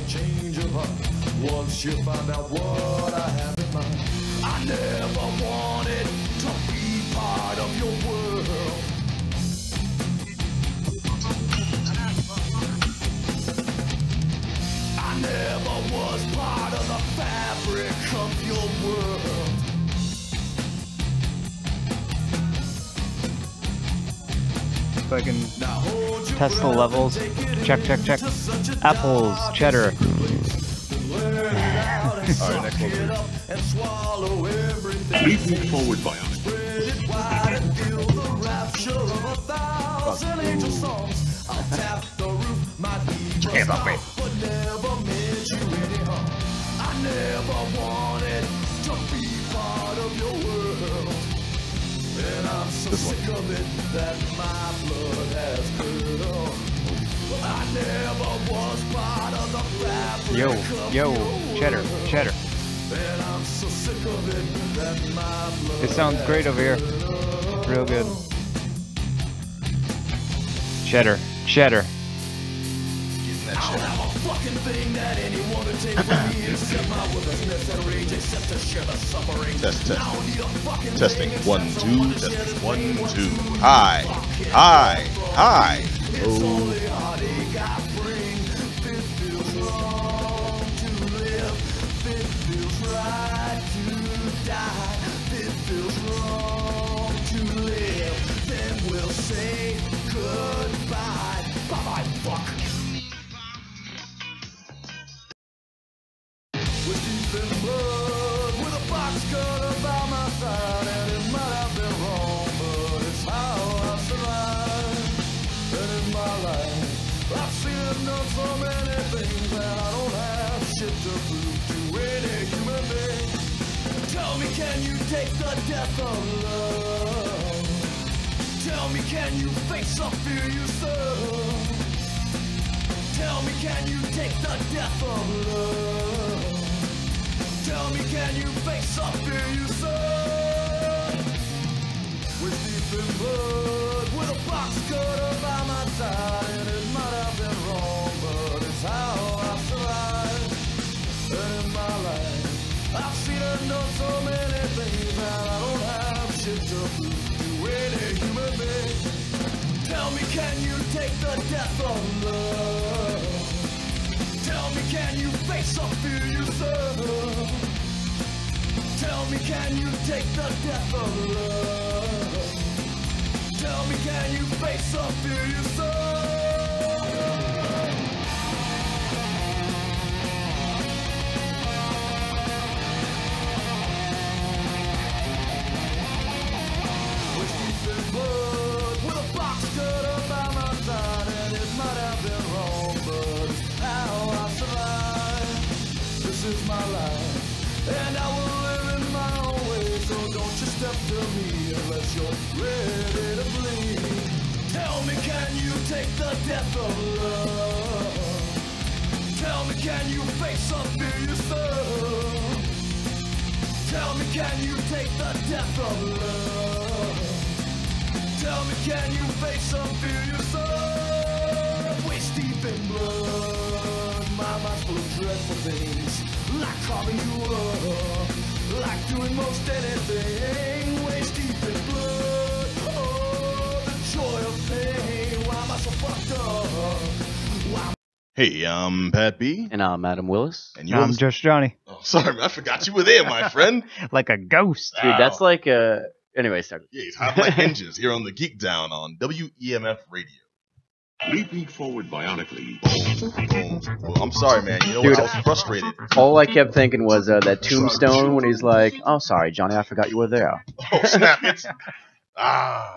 change of heart once you find out what I have in mind. I never wanted to be part of your world. I never was part of the fabric of your world. So I can test the levels. Check. Apples, cheddar. Alright, next one, please. Move forward, Bionic. Hands off me. I never wanted to be part of your world. And I'm so sick of it that my blood has curdled. I never was part of the fabric Yo, of your cheddar. and I'm so sick of it that my blood It sounds great over here. Real good. Cheddar. Getting that I don't have a fucking thing that anyone would take from me except my willingness and rage, except to share the suffering. Test. I don't need a fucking Testing. thing 1, except 2. someone to Testing. share this 1, pain 2. with. Hi. It's only heartache I bring. It feels wrong to live. It feels right to die. It feels wrong to live. Then we'll say goodbye. Bye-bye, fuck. We're deep in blood with a box cutter by my side, and it might have been wrong, but it's how I survive. And in my life, I've seen and done so many things that I don't have shit to prove to any human being. Tell me, can you take the death of love? Tell me, can you face the fear you serve? Tell me, can you take the death of love? Tell me, can you face the fear you serve? We're deep in blood with a box cutter by my side, and it might have been wrong, but it's how I survive. And in my life, I've seen and done so many things that I don't have shit to prove to any human being. Tell me, can you take the death of love? Tell me, can you face the fear you serve? Tell me, can you take the death of love? Tell me, can you face the fear you serve? We're deep in blood with a box cutter by my side, and it might have been wrong, but it's how I survive. This is my life, and I will live in my own way, so don't you step to me unless you're ready to bleed. Tell me, can you take the death of love? Tell me, can you face the fear you serve? Tell me, can you take the death of love? Tell me, can you face the fear you serve? Waist deep in blood, my mind's full of dreadful things, like carving you up, like doing most anything. Waist deep in blood, oh, the joy of pain. Why am I so fucked up? Why? Hey, I'm Pat B. And I'm Adam Willis. And you're I'm just Johnny. Oh, sorry, I forgot you were there, my friend. Like a ghost. Dude, that's like a... Anyway, start. Yeah, he's hot like hinges here on the Geek Down on WEMF Radio. Leaping forward bionically. Well, I'm sorry, man. You know Dude, what? I was frustrated. All I kept thinking was that tombstone when he's like, "Oh, sorry, Johnny, I forgot you were there." Oh, snap. It's,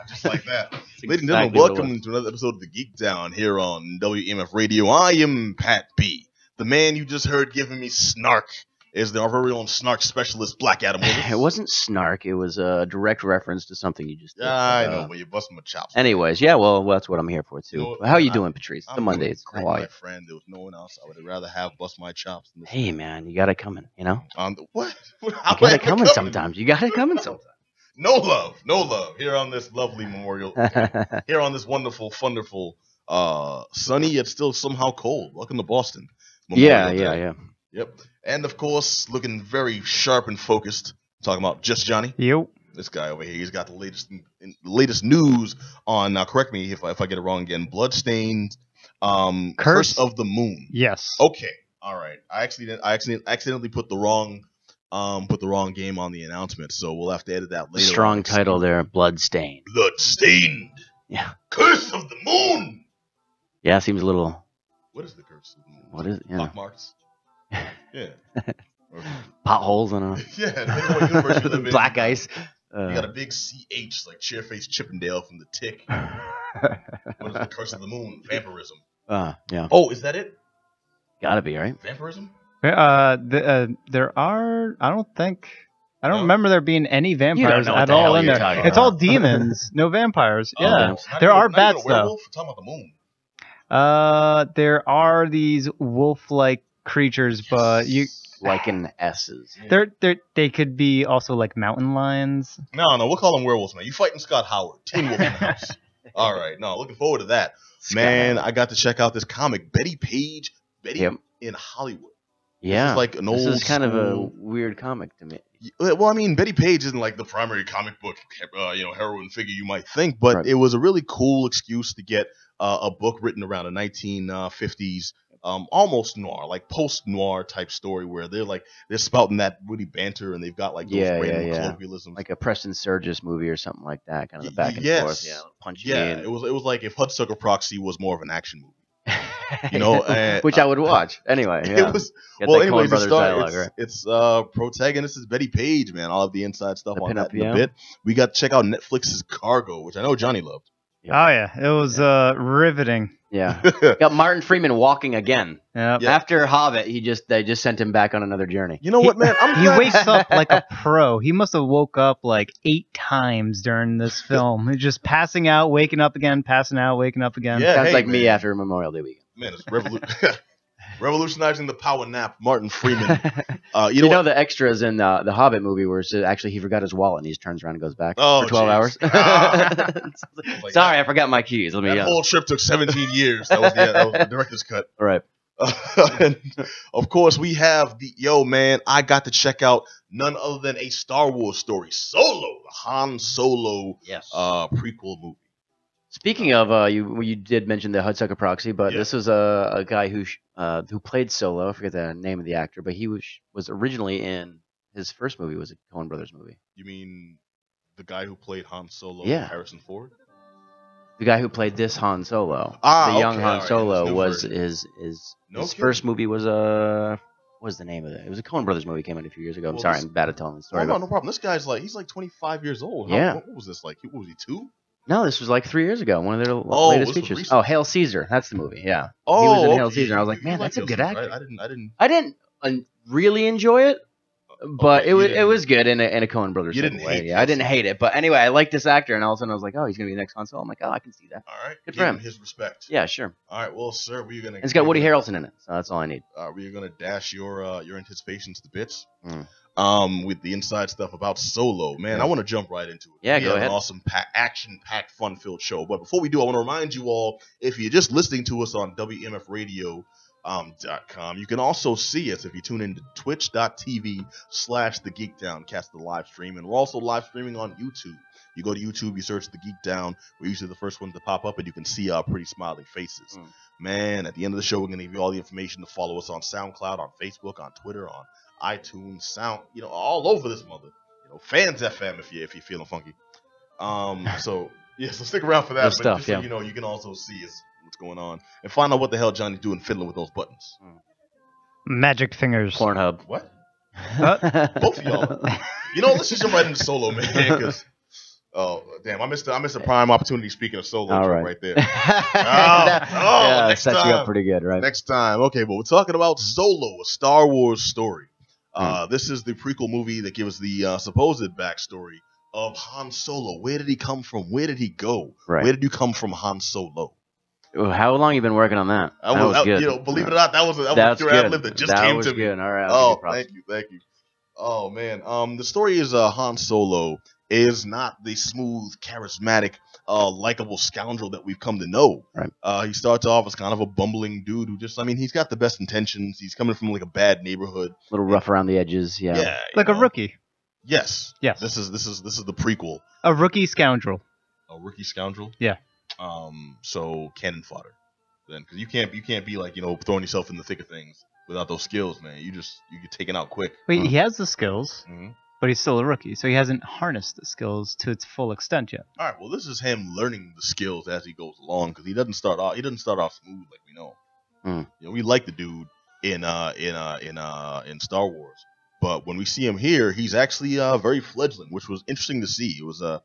just like that. Ladies and gentlemen, exactly what it welcome to another episode of the Geek Down here on WEMF Radio. I am Pat B. The man you just heard giving me snark is our very own snark specialist, Black Adam Willis. It wasn't snark. It was a direct reference to something you just did. I know, but you bust my chops. Anyways, yeah, well, that's what I'm here for, too. No, How you doing, Patrice? I'm The Mondays. great, How are my you? friend. There was no one else I would rather have bust my chops than this. Hey, man, you got it coming, you know? What? You got it coming sometimes. You got it coming sometimes. No love here on this lovely memorial, here on this wonderful, sunny yet still somehow cold. Welcome to Boston. Yeah, Memorial yeah, Day. yeah. Yep. And of course, looking very sharp and focused. Talking about Just Johnny. Yo. This guy over here, he's got the latest news on. Now, correct me if I get it wrong again. Bloodstained, Curse of the Moon. Yes. Okay, all right. I accidentally put the wrong game on the announcement, so we'll have to edit that later. Strong title there, Bloodstained. Bloodstained. Yeah. Curse of the Moon. Yeah, seems a little. What is the Curse of the Moon? What is it? Yeah. Pock marks. Yeah. Potholes and a Yeah. Depending on what universe you live in. black ice. You got a big CH like Chairface Chippendale from The Tick. What is the Curse of the Moon? Vampirism. Yeah. Oh, is that it? Gotta be, right? Vampirism? There are. I don't remember there being any vampires know what at the hell all in you're there. talking It's about. all demons, no vampires. Oh, Yeah, not there even- are not bats even a though. werewolf? We're talking about the moon. There are these wolf-like creatures, but Like in S's. they could be also like mountain lions. No, we'll call them werewolves, man. You fighting Scott Howard, Teen Wolf in the house. All right, no, looking forward to that, man. I got to check out this comic, Bettie Page, Betty in Hollywood. Yeah. This is like an old. This is kind of a school- weird comic to me. Well, I mean, Bettie Page isn't like the primary comic book, heroine figure you might think, but Right. it was a really cool excuse to get a book written around the 1950s, almost noir, like post-noir type story where they're spouting that witty banter and they've got like those random colloquialisms. Like a Preston Sturges movie or something like that, kind of the back and Yes. forth. Yeah, punchy. Yeah, and- it was like if Hudsucker Proxy was more of an action movie. You know, which I would watch anyway. Yeah. It was Get well. that Anyways, Coen Brothers dialogue, right? It's protagonist is Bettie Page, man. I'll have the inside stuff The on pinup, that in yeah. a bit. We got to check out Netflix's Cargo, which I know Johnny loved. Oh yeah, it was riveting. Yeah. Got Martin Freeman walking again. Yep. Yeah. After Hobbit, they just sent him back on another journey. You know what, man? I'm He glad- wakes up like a pro. He must have woke up like 8 times during this film. He's just passing out, waking up again, passing out, waking up again. Yeah. Sounds hey, like me man. after Memorial Day weekend. Man, it's revolutionizing the power nap. Martin Freeman. You know the extras in the Hobbit movie where it's actually he forgot his wallet and he just turns around and goes back for 12 hours. Like Sorry, I forgot my keys. Let me. that whole trip took 17 years. That was the director's cut. All right. And of course, we have man. I got to check out none other than a Star Wars story, Solo, the Han Solo Yes. prequel movie. Speaking of, you did mention the Hudsucker Proxy, but Yeah. this was a guy who played Solo. I forget the name of the actor, but he was originally in his first movie was a Coen Brothers movie. You mean the guy who played Han Solo, Yeah. Harrison Ford? The guy who played this Han Solo, Ah, the young okay, Han all right, Solo, his new was version. his No his kidding. first movie was what was the name of it? It was a Coen Brothers movie, came out a few years ago. I'm Well, sorry, this- I'm bad at telling the Oh, story. no, but- no problem. This guy's he's like 25 years old. Yeah. What was this like? What was he, 2? No, this was like 3 years ago. One of their Oh, latest this was features. recent. Oh, Hail Caesar. That's the movie. Yeah. Oh, he was in okay. Hail Caesar. And I was like, You man, like that's a Hail good Caesar, actor. right? I didn't really enjoy it, but Okay, it was you didn't- was good in a Coen Brothers You type didn't of way. hate Yeah, I Hail didn't Caesar. hate it, but anyway, I liked this actor, and all of a sudden I was like, oh, he's gonna be the next Han Solo. I'm like, oh, I can see that. All right. Good Give for him. his respect. Yeah, sure. All right. Well, sir, we're gonna. And it's got Woody Harrelson in it, so that's all I need. We're gonna dash your anticipations to bits. Mm. With the inside stuff about Solo, man. I want to jump right into it. Yeah, we go have ahead. An awesome, action-packed, fun-filled show. But before we do, I want to remind you all, if you're just listening to us on WMFradio.com, you can also see us if you tune in to twitch.tv/The Geek Down, catch the live stream, and we're also live streaming on YouTube. You go to YouTube, you search The Geek Down. We're usually the first one to pop up, and you can see our pretty smiling faces. Mm. Man, at the end of the show, we're going to give you all the information to follow us on SoundCloud, on Facebook, on Twitter, on iTunes, all over this mother. Fans FM if you're feeling funky. So stick around for that. Good But stuff, just so yeah. you know, you can also see what's going on and find out what the hell Johnny's doing fiddling with those buttons. Magic fingers. Pornhub. What? Both of y'all. Let's just jump right into Solo, man. Because damn, I missed a prime opportunity. Speaking of Solo, All right there. yeah, next set you time. up pretty good, right? Next time. Okay, but we're talking about Solo, a Star Wars story. This is the prequel movie that gives the supposed backstory of Han Solo. Where did he come from? Where did he go? Right. Where did you come from, Han Solo? How long you been working on that? That was good. Believe it or not, that was a That's pure good. ad lib that just that came was to me. good. All right. Oh, thank you. Oh man, the story is Han Solo is not the smooth, charismatic, likable scoundrel that we've come to know. Right. He starts off as kind of a bumbling dude who just, I mean, he's got the best intentions. He's coming from like a bad neighborhood. A little rough around the edges. Yeah. Yeah, Like a rookie. Yes. Yes. This is the prequel. A rookie scoundrel. A rookie scoundrel. Yeah. So cannon fodder, then, because you can't be like, throwing yourself in the thick of things without those skills, man. You get taken out quick. Wait, he has the skills, Mhm. but he's still a rookie, so he hasn't harnessed the skills to its full extent yet. All right. Well, this is him learning the skills as he goes along, because he doesn't start off smooth like we know. We like the dude in Star Wars, but when we see him here, he's actually very fledgling, which was interesting to see. It was a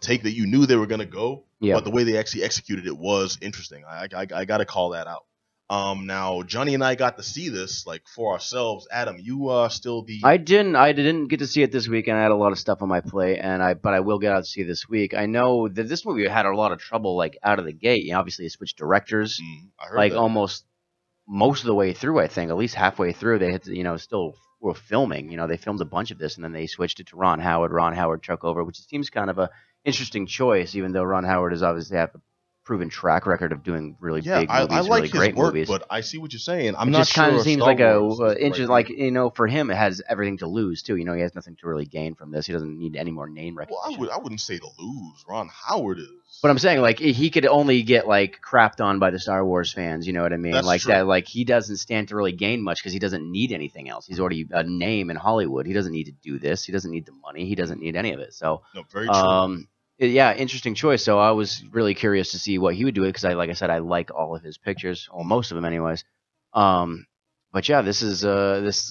take that you knew they were gonna go, but the way they actually executed it was interesting. I got to call that out. Now Johnny and I got to see this like for ourselves. Adam, you still the I didn't get to see it this weekend. I had a lot of stuff on my plate, but I will get out to see it this week. I know that this movie had a lot of trouble like out of the gate. Obviously, it switched directors I heard like that. almost most of the way through. I think at least halfway through, they had to, still were filming. They filmed a bunch of this, and then they switched it to Ron Howard. Ron Howard took over, which seems kind of a interesting choice, even though Ron Howard has obviously have a proven track record of doing really big movies, I like really his great work, movies. but I see what you're saying. I'm It not just sure. kind of seems Star like Wars a is the interest, right like for him, it has everything to lose too. He has nothing to really gain from this. He doesn't need any more name Well, recognition. I wouldn't say to lose. Ron Howard is. But I'm saying like he could only get like crapped on by the Star Wars fans. You know what I mean? That's like true. that. Like he doesn't stand to really gain much because he doesn't need anything else. He's already a name in Hollywood. He doesn't need to do this. He doesn't need the money. He doesn't need any of it. So No, very true. yeah, interesting choice. So I was really curious to see what he would do it because like I said, I like all of his pictures, or most of them, anyways. But yeah, this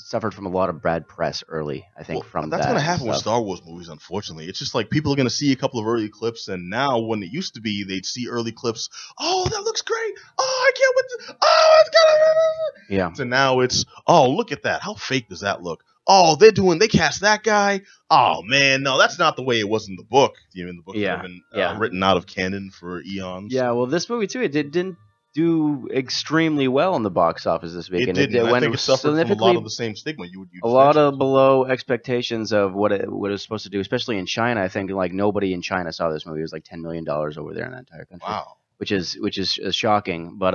suffered from a lot of bad press early. I think from that's that going to happen with stuff. Star Wars movies. Unfortunately, it's just like people are going to see a couple of early clips, and now when it used to be, they'd see early clips. Oh, that looks great. Oh, I can't wait. It's gonna. Yeah. So now it's look at that. How fake does that look? Oh, they cast that guy. Oh man, no, that's not the way it was in the book. In the book that have been written out of canon for eons. Yeah, well, this movie too, it didn't do extremely well in the box office this week. It didn't. I think it suffered from a lot of the same stigma. A lot of below expectations of what it was supposed to do, especially in China. I think like nobody in China saw this movie. It was like $10 million over there in that entire country. Wow. Which is shocking, but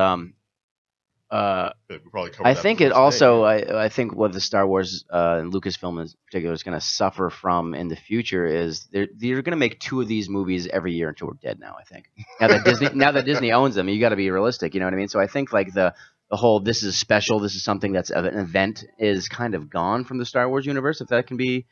probably cover I that think the it first also day. I think what the Star Wars and Lucasfilm in particular is going to suffer from in the future is they're going to make 2 of these movies every year until we're dead. Now I think now that Disney owns them, you got to be realistic. You know what I mean? So I think like the whole this is special, this is something that's an event is kind of gone from the Star Wars universe. If that can be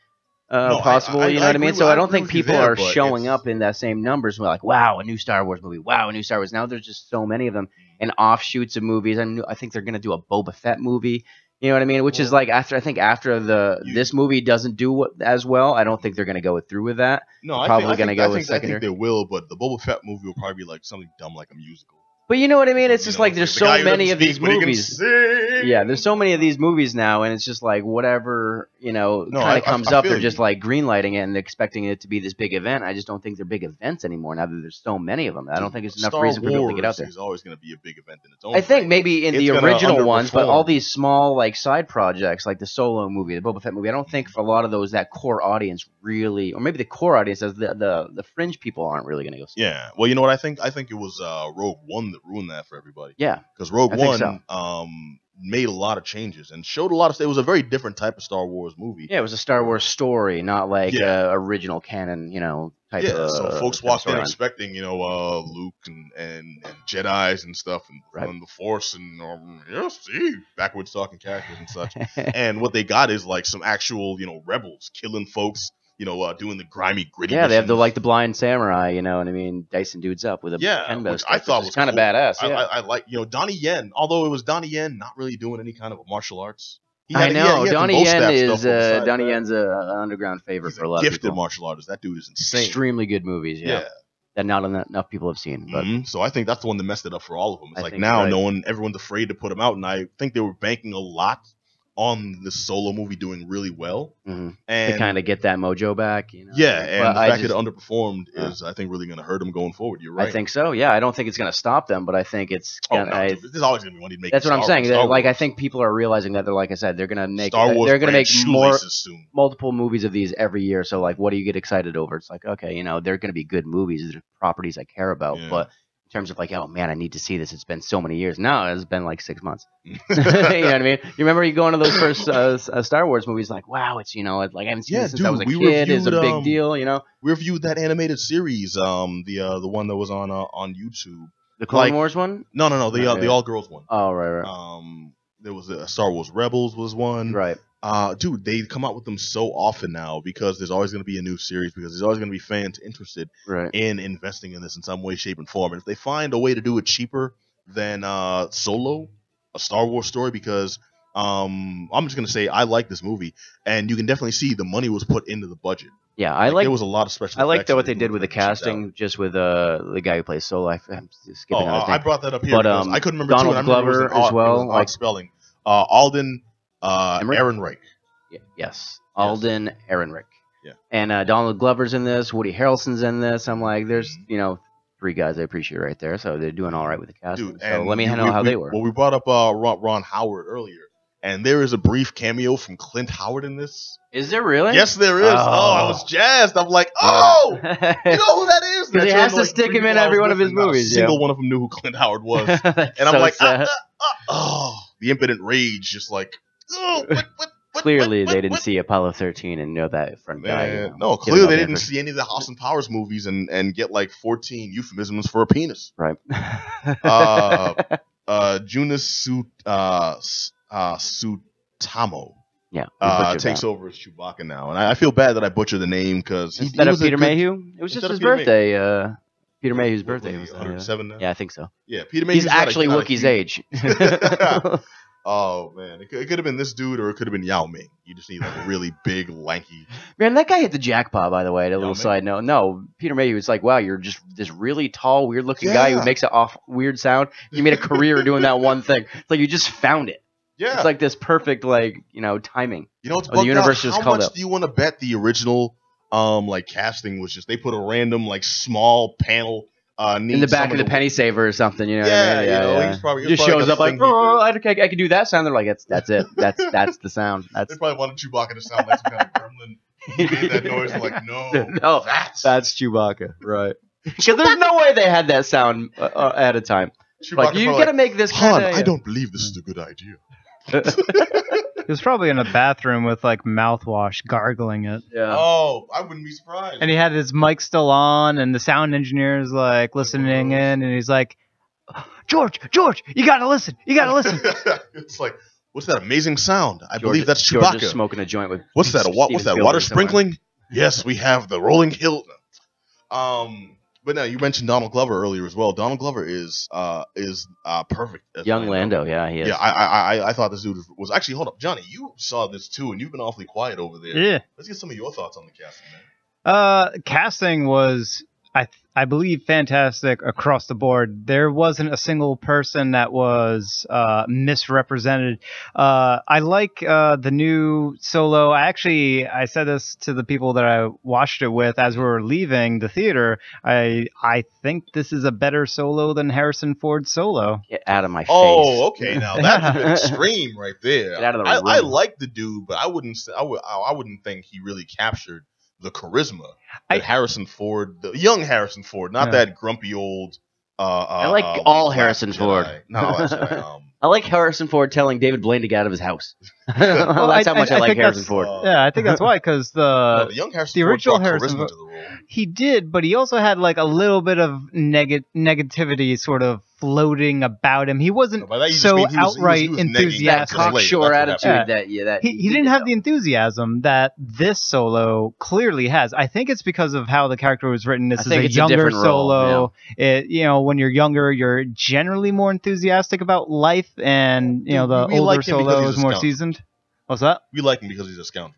possible, you know what I mean? So I don't think people are showing up in that same numbers. We're like, wow, a new Star Wars movie. Wow, a new Star Wars. Now there's just so many of them and offshoots of movies. I think they're going to do a Boba Fett movie. You know what I mean? Which is like after this movie doesn't do as well, I don't think they're going to go through with that. No, I think they will, but the Boba Fett movie will probably be like something dumb like a musical. But you know what I mean? It's just like there's so many of these movies. Yeah, there's so many of these movies now, and it's just like whatever, kind of comes up, they're just like greenlighting it and expecting it to be this big event. I just don't think they're big events anymore now that there's so many of them. I don't think there's enough reason for people to get out there. It's always going to be a big event in its own I think right. maybe in the original ones, but all these small like side projects, like the Solo movie, the Boba Fett movie, I don't think for a lot of those that core audience really, or maybe the core audience, as the fringe people aren't really going to go see. Yeah, well, you know what I think? I think it was Rogue One that ruined that for everybody. Yeah, because Rogue One so. Made a lot of changes and showed a lot of. It was a very different type of Star Wars movie. Yeah, it was a Star Wars story, not like original canon, type of. So folks walked in expecting, Luke and Jedi's and stuff, and the Force and backwards talking characters and such. And what they got is like some actual, rebels killing folks. Doing the grimy, gritty. Yeah, they have the blind samurai, you know what I mean, dicing dudes up with a which I thought was kind of badass. Yeah. I like, Donnie Yen, although it was Donnie Yen not really doing any kind of martial arts. I know Donnie Yen's an underground favorite for a lot of people. Gifted martial artist. That dude is insane. Extremely good movies. Yeah. That not enough people have seen. But So I think that's the one that messed it up for all of them. It's like now everyone's afraid to put them out, and I think they were banking a lot on this Solo movie doing really well, to and kind of get that mojo back. You know? yeah, and But the I fact just- that it underperformed is, I think, really going to hurt them going forward. You're right. I think so. Yeah, I don't think it's going to stop them, but I think it's. Oh, Gonna, no, dude, there's always going to be one to make. that's what I'm saying. Star Like I Wars. think people are realizing that they're like I said, they're going to make Star Wars they're going to brand make more shoelaces soon. multiple movies of these every year. So like, what do you get excited over? It's like okay, you know, they're going to be good movies. They're properties I care about, Yeah. but. In terms of like, oh man, I need to see this. It's been so many years. No, it's been like 6 months. You know what I mean? You remember you going to those first Star Wars movies? Like, wow, it's like I haven't seen this since I was a kid. It's a big deal, you know. We reviewed that animated series, the one that was on YouTube. The Clone like- Wars one. No, the Yeah. all girls one. Oh right. There was a Star Wars Rebels was one. Right. Dude, they come out with them so often now because there's always going to be a new series because there's always going to be fans interested Right. in investing in this in some way, shape, and form. And if they find a way to do it cheaper than Solo, a Star Wars story, because I'm just going to say I like this movie, and you can definitely see the money was put into the budget. Yeah, I like. there was a lot of special. I like effects what in they did with the movie that casting, just with the guy who plays Solo. I'm skipping out his I name. brought that up here But, because I couldn't remember Donald too, and I remember Glover it was an as well, It was an like- odd spelling. Alden Emmerich? Ehrenreich. Yes, Alden Ehrenreich. Yeah. And Donald Glover's in this. Woody Harrelson's in this. I'm like, there's three guys I appreciate right there. So they're doing all right with the casting. Dude, so and let me know how they were. Well, we brought up Ron Howard earlier, and there is a brief cameo from Clint Howard in this. Is there really? Yes, there is. Oh, I was jazzed. I'm like, oh, you know who that is? Because he That has turned, to stick three him in people I every was one of with, his and not movies, A single yeah. one of them knew who Clint Howard was, That's and I'm so like, sad. the impotent rage, just like, oh, Clearly, what, they didn't what? see Apollo 13 and know that front guy. Man, no, giving clearly up they the didn't effort. see any of the Austin Powers movies and get like 14 euphemisms for a penis. Right. Junis Sutamo Yeah. we butchered takes that. over as Chewbacca now, and I feel bad that I butchered the name because Instead of Peter Mayhew, it was just Instead of his Peter birthday. Peter Mayhew's What birthday was was he, that, 107 now? Yeah, I think so. Yeah, Peter Mayhew's He's actually not a Wookiee's huge- age. Oh man, it could have been this dude or it could have been Yao Ming. You just need like a really big, lanky. Man, that guy hit the jackpot, by the way. A little Ming? side note. No, Peter Mayhew was like, wow, you're just this really tall, weird-looking guy who Yeah. makes an weird sound. You made a career doing that one thing. It's like you just found it. Yeah, It's like this perfect, timing. you know what's the bugged universe out? just How called much up. do you want to bet the original casting was just they put a random small panel In the back of the penny saver or something, you know what I Yeah, mean? you know, he's probably just it's probably shows like up a like, thing he oh, I can do that sound. They're like, that's it. That's the sound. They That's probably wanted Chewbacca to sound like some kind of gremlin. He made that noise. They're like, no, no, that's Chewbacca, right? Because there's no way they had that sound at a time. Chewbacca. Like you probably gotta make this Han, kind of. I don't believe this is a good idea. He was probably in a bathroom with like mouthwash, gargling it. Yeah. Oh, I wouldn't be surprised. And he had his mic still on, and the sound engineer is like listening in, and he's like, George, you gotta listen. It's like, what's that amazing sound? I George- believe that's George Chewbacca. is smoking a joint with. What's that? What's that? Steven Water Spielberg somewhere. sprinkling? Yes, we have the rolling hill. But now you mentioned Donald Glover earlier as well. Donald Glover is perfect. As Young Lando, yeah, he is. Yeah, I thought this dude was actually. Hold up, Johnny, you saw this too, and you've been awfully quiet over there. Yeah. Let's get some of your thoughts on the casting, man. Casting was, I believe, fantastic across the board. There wasn't a single person that was misrepresented. I like the new Solo. I said this to the people that I watched it with as we were leaving the theater. I think this is a better Solo than Harrison Ford's Solo. Get out of my face. Oh, okay. Now that's a bit extreme right there. Get out of the I room. like the dude, but I wouldn't think he really captured the charisma that Harrison Ford, the young Harrison Ford, not that grumpy old. I like all Harrison Ford. No, Last Jedi. I like Harrison Ford telling David Blaine to get out of his house. Well, That's how much I like think Harrison that's- Ford. Yeah, I think that's why, because The young Harrison the Ford original brought Harrison charisma Ford- to the role. he did, but he also had like a little bit of negativity sort of floating about him. He wasn't No, by that you just so mean he was outright negging That enthusiastic. That's late. cocksure That's what attitude happened. that He didn't have the enthusiasm that this Solo clearly has. I think it's because of how the character was written. This I is think a it's a younger different role, Solo. When you're younger, you're generally more enthusiastic about life, and the We older like him because Solo he's is a more scoundrel. seasoned. What's that? We like him because he's a scoundrel.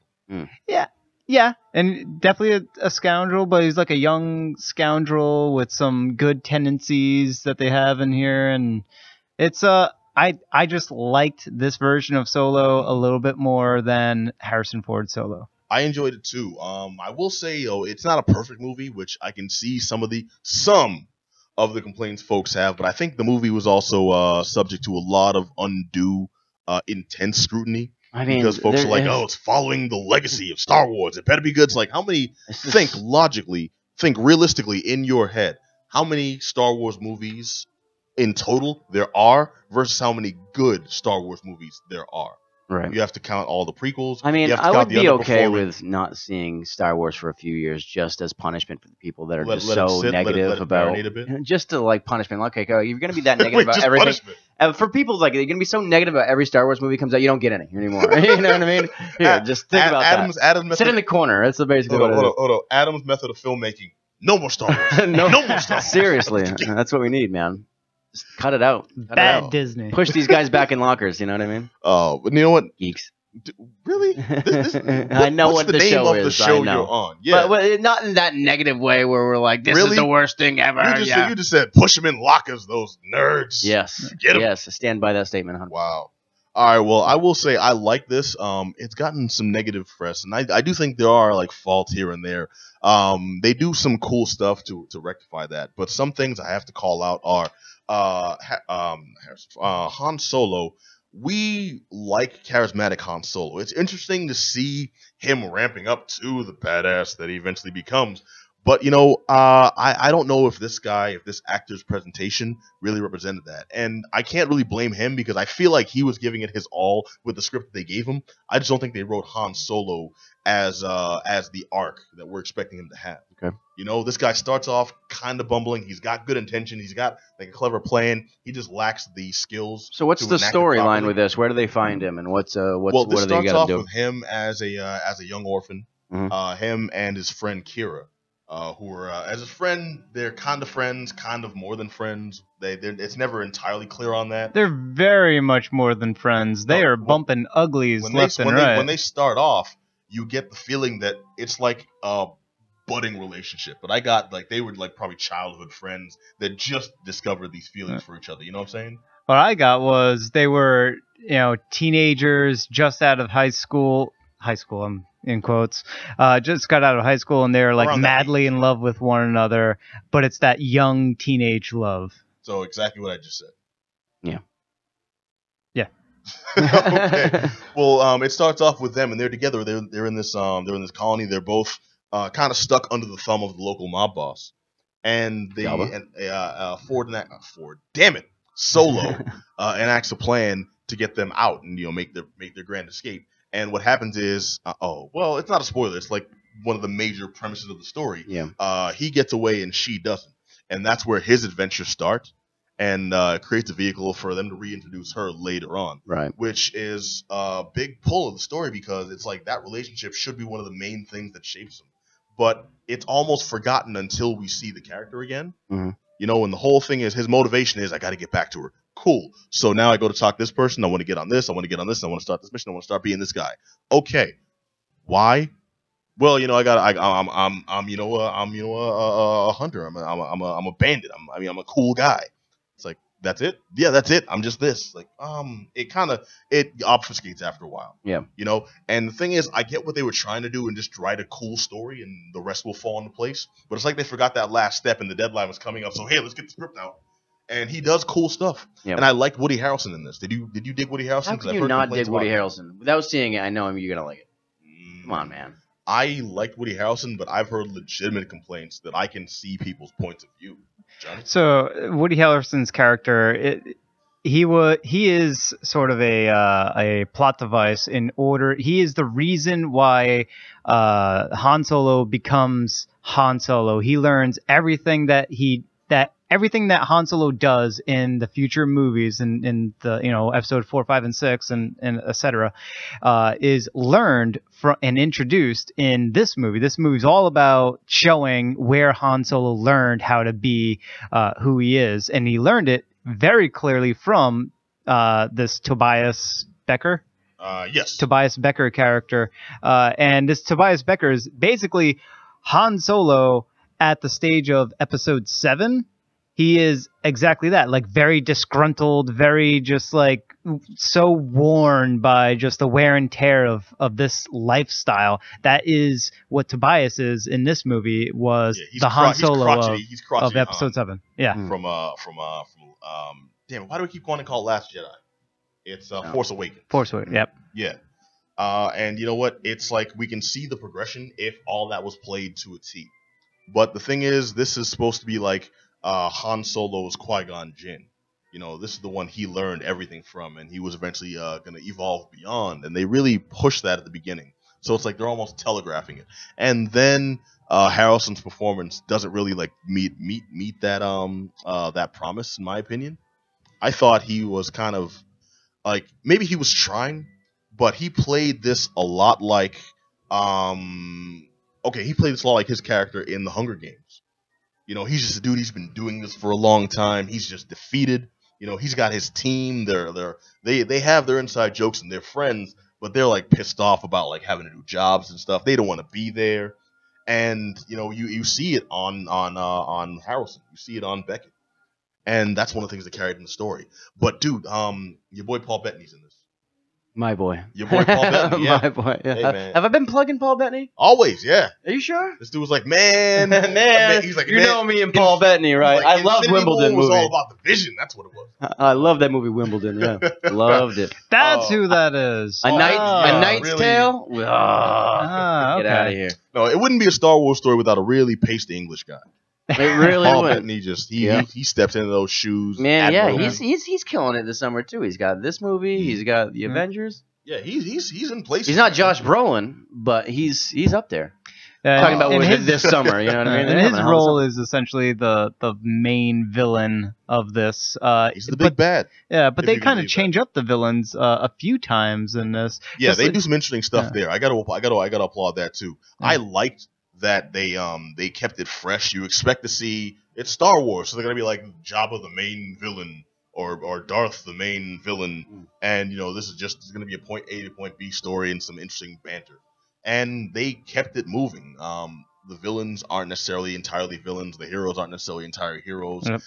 Yeah, and definitely a scoundrel, but he's like a young scoundrel with some good tendencies that they have in here, and it's I just liked this version of Solo a little bit more than Harrison Ford Solo. I enjoyed it too. I will say, it's not a perfect movie, which I can see some of the complaints folks have, but I think the movie was also subject to a lot of undue, intense scrutiny. I mean, because folks are like, oh, it's following the legacy of Star Wars. It better be good. It's like, how many think realistically in your head, how many Star Wars movies in total there are versus how many good Star Wars movies there are. Right. You have to count all the prequels. I mean, you have to I count would the be okay underperforming- with not seeing Star Wars for a few years just as punishment for the people that are Let- just let it so sit, let it- negative let it about marinate a bit. just to like punishment. Okay, go. You're gonna be that negative Wait, about just everything. punishment. For people like they're gonna be so negative about every Star Wars movie comes out, you don't get any anymore. You know what I mean? Here, just think about Adam's that. method, Sit in the corner. That's basically hold what it is. on. Adam's method of filmmaking. No more Star Wars. no, no more Star Wars. Seriously, that's what we need, man. Just cut it out. Cut it Bad out. Disney. Push these guys back in lockers. You know what I mean? Oh, but you know what? Geeks. Really? I know what's what the the name show of is. the show I know. you're on? Yeah. But not in that negative way where we're like, this Really? is the worst thing ever. You just said push them in lockers, those nerds. Yes. Get 'em. Yes. I stand by that statement. 100%. Wow. All right. Well, I will say I like this. It's gotten some negative press, and I do think there are like faults here and there. They do some cool stuff to rectify that, but some things I have to call out are Han Solo. We like charismatic Han Solo. It's interesting to see him ramping up to the badass that he eventually becomes. But, I don't know if this actor's presentation really represented that. And I can't really blame him because I feel like he was giving it his all with the script that they gave him. I just don't think they wrote Han Solo as the arc that we're expecting him to have. Okay. This guy starts off kind of bumbling. He's got good intention. He's got like a clever plan. He just lacks the skills. So what's to the enact it storyline properly. with this? Where do they find him, and what's Well, what this do they starts got off to do? with him as a young orphan. Mhm. Him and his friend Kira, who are as a friend, they're kind of friends, kind of more than friends. It's never entirely clear on that. They're very much more than friends. They are bumping uglies left and right. When they start off, you get the feeling that it's like a budding relationship. But I got like they were like probably childhood friends that just discovered these feelings for each other. You know what I'm saying? What I got was they were, teenagers just out of high school. High school, I'm in quotes. Just got out of high school and they're like Around that madly in love with one another. But it's that young teenage love. So exactly what I just said. Yeah. Okay. Well, it starts off with them and they're together. They're in this colony. They're both kind of stuck under the thumb of the local mob boss. And Solo enacts a plan to get them out and make their grand escape. And what happens is, it's not a spoiler. It's like one of the major premises of the story. Yeah. He gets away and she doesn't, and that's where his adventures start. And creates a vehicle for them to reintroduce her later on. Right. Which is a big pull of the story because it's like that relationship should be one of the main things that shapes them. But it's almost forgotten until we see the character again. Mhm. And the whole thing is his motivation is I got to get back to her. Cool. So now I go to talk to this person. I want to get on this. I want to get on this. I want to start this mission. I want to start being this guy. Okay. Why? Well, I'm a hunter. I'm a bandit. I'm a cool guy. It's like, that's it? Yeah, that's it. I'm just this. Like, it obfuscates after a while. Yeah. And the thing is, I get what they were trying to do and just write a cool story and the rest will fall into place. But it's like they forgot that last step and the deadline was coming up. So, hey, let's get the script out. And he does cool stuff. Yeah. And I liked Woody Harrelson in this. Did you dig Woody Harrelson? How 'Cause can I've you heard not complaints dig Woody about him. Harrelson? Without seeing it, I know you're gonna like it. Come on, man. I liked Woody Harrelson, but I've heard legitimate complaints that I can see people's points of view. Johnny? So Woody Harrelson's character, he is sort of a plot device in order. He is the reason why Han Solo becomes Han Solo. He learns everything that Han Solo does in the future movies and in the episode 4, 5, and 6 and etc. Is learned from and introduced in this movie. This movie is all about showing where Han Solo learned how to be who he is, and he learned it very clearly from this Tobias Becker. Yes. Tobias Becker character, and this Tobias Becker is basically Han Solo at the stage of Episode 7. he is exactly that, like very disgruntled, very just like so worn by just the wear and tear of this lifestyle. That is what Tobias is in this movie, was he's the Han he's Solo crotchety, he's of crotchety episode Han. 7. Yeah. From damn, why do we keep wanting to call it Last Jedi? It's Force Awakens. Force Awakens, yep. Yeah. And you know what? It's like we can see the progression if all that was played to a T. But the thing is, this is supposed to be like Han Solo's Qui-Gon Jinn. You know, this is the one he learned everything from, and he was eventually going to evolve beyond. And they really pushed that at the beginning. So it's like they're almost telegraphing it. And then Harrelson's performance doesn't really like meet that that promise, in my opinion. I thought he was kind of like, maybe he was trying, but he played this a lot like he played this a lot like his character in the Hunger Games. You know, he's just a dude, he's been doing this for a long time. He's just defeated. You know, he's got his team. They have their inside jokes and they're friends, but they're like pissed off about like having to do jobs and stuff. They don't want to be there. And you know, you see it on Harrelson. You see it on Beckett. And that's one of the things that carried in the story. But dude, your boy Paul Bettany's in this. My boy. Your boy Paul Bettany, yeah. My boy. Yeah. Hey, man. Have I been plugging Paul Bettany? Always, yeah. Are you sure? This dude was like, man, Man, he's like, you know me and Paul Bettany, right? Like, I love Infinity Wimbledon War was movie. all about the vision. That's what it was. I love that movie, Wimbledon. Yeah, loved it. That's who that is. A Knight's really? Tale. Get okay. out of here. No, it wouldn't be a Star Wars story without a really pasty English guy. It really Paul would. Bettany he steps into those shoes. Man, yeah, admirably. he's killing it this summer too. He's got this movie. He's got the Avengers. Yeah, he's in places. He's not Josh Brolin, but he's up there. Talking about and this summer, you know what I mean? And his role is essentially the main villain of this. He's the big bad. Yeah, but if they you can kind of believe change up the villains a few times in this. Yeah, Just they like- do some interesting stuff there. I gotta applaud that too. I liked that they kept it fresh. You expect to see it's Star Wars, so they're gonna be like Jabba the main villain or Darth the main villain, and you know this is gonna be a point A to point B story and some interesting banter. And they kept it moving. The villains aren't necessarily entirely villains. The heroes aren't necessarily entirely heroes. Yep.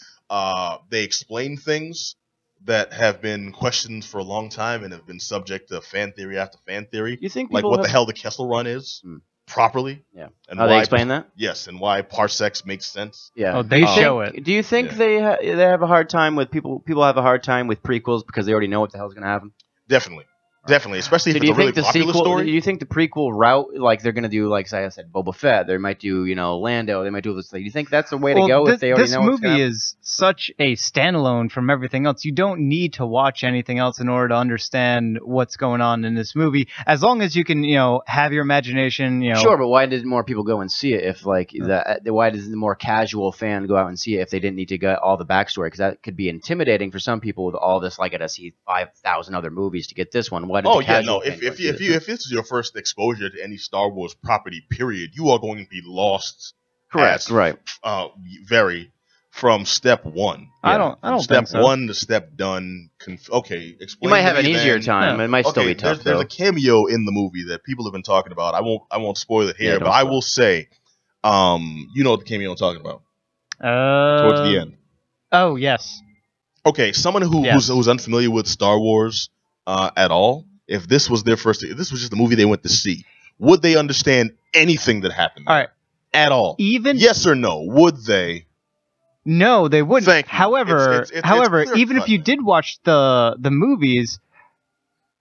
They explain things that have been questioned for a long time and have been subject to fan theory after fan theory. You think Like people what the have- hell the Kessel Run is properly? Yeah. And Oh, they explain that? Yes, and why parsecs makes sense. Yeah. Oh, they Do you show think- it. Do you think they have a hard time with people? People have a hard time with prequels because they already know what the hell's going to happen. Definitely, especially So if do it's you a really think the popular sequel? story. Do you think the prequel route, like they're going to do, like I said, Boba Fett? They might do, Lando. They might do this. Do you think that's the way to go if they already know what's This gonna movie is such a standalone from everything else. You don't need to watch anything else in order to understand what's going on in this movie. As long as you can, have your imagination. Sure, but why did more people go and see it if why does the more casual fan go out and see it if they didn't need to get all the backstory? Because that could be intimidating for some people with all this. Like, I got to see 5,000 other movies to get this one. Why did the casual fan go see If this is your first exposure to any Star Wars property, period, you are going to be lost. Correct. Right. Very from step one. I don't Step think so. one to step done. Explain. You might have to an me easier then. time. Yeah. It might still be tough. There's though. a cameo in the movie that people have been talking about. I won't spoil it here, Yeah, but don't I spoil will say, you know what the cameo I'm talking about towards the end. Oh yes. Okay, someone who's unfamiliar with Star Wars at all, if this was just the movie they went to see, would they understand anything that happened? All right. At all? Even Yes or no? Would they? No, they wouldn't. Thank you. However, It's clear even cut. if you did watch the movies,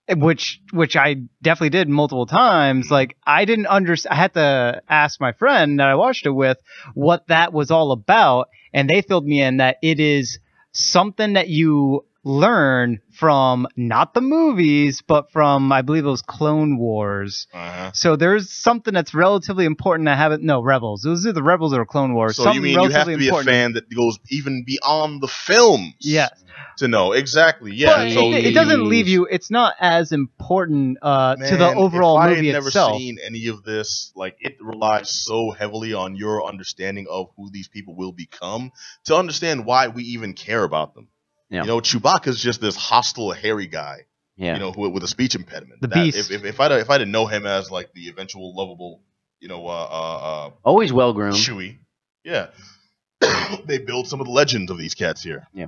which I definitely did multiple times, like I didn't understand. I had to ask my friend that I watched it with what that was all about, and they filled me in that it is something that you learn from not the movies, but from I believe it was Clone Wars. So there's something that's relatively important to have it. No, Rebels. It was either Rebels or Clone Wars. So something you mean you have to be a important. fan that goes even beyond the films? Yes. To know exactly. Yeah. But so it doesn't leave you. It's not as important to the Man, overall if movie I had itself. never seen any of this, like it relies so heavily on your understanding of who these people will become to understand why we even care about them. Yeah. You know, Chewbacca's just this hostile, hairy guy. Yeah. You know, with a speech impediment. The Beast. If I didn't know him as like the eventual lovable, Always well groomed. Chewie, yeah. they build some of the legends of these cats here. Yeah.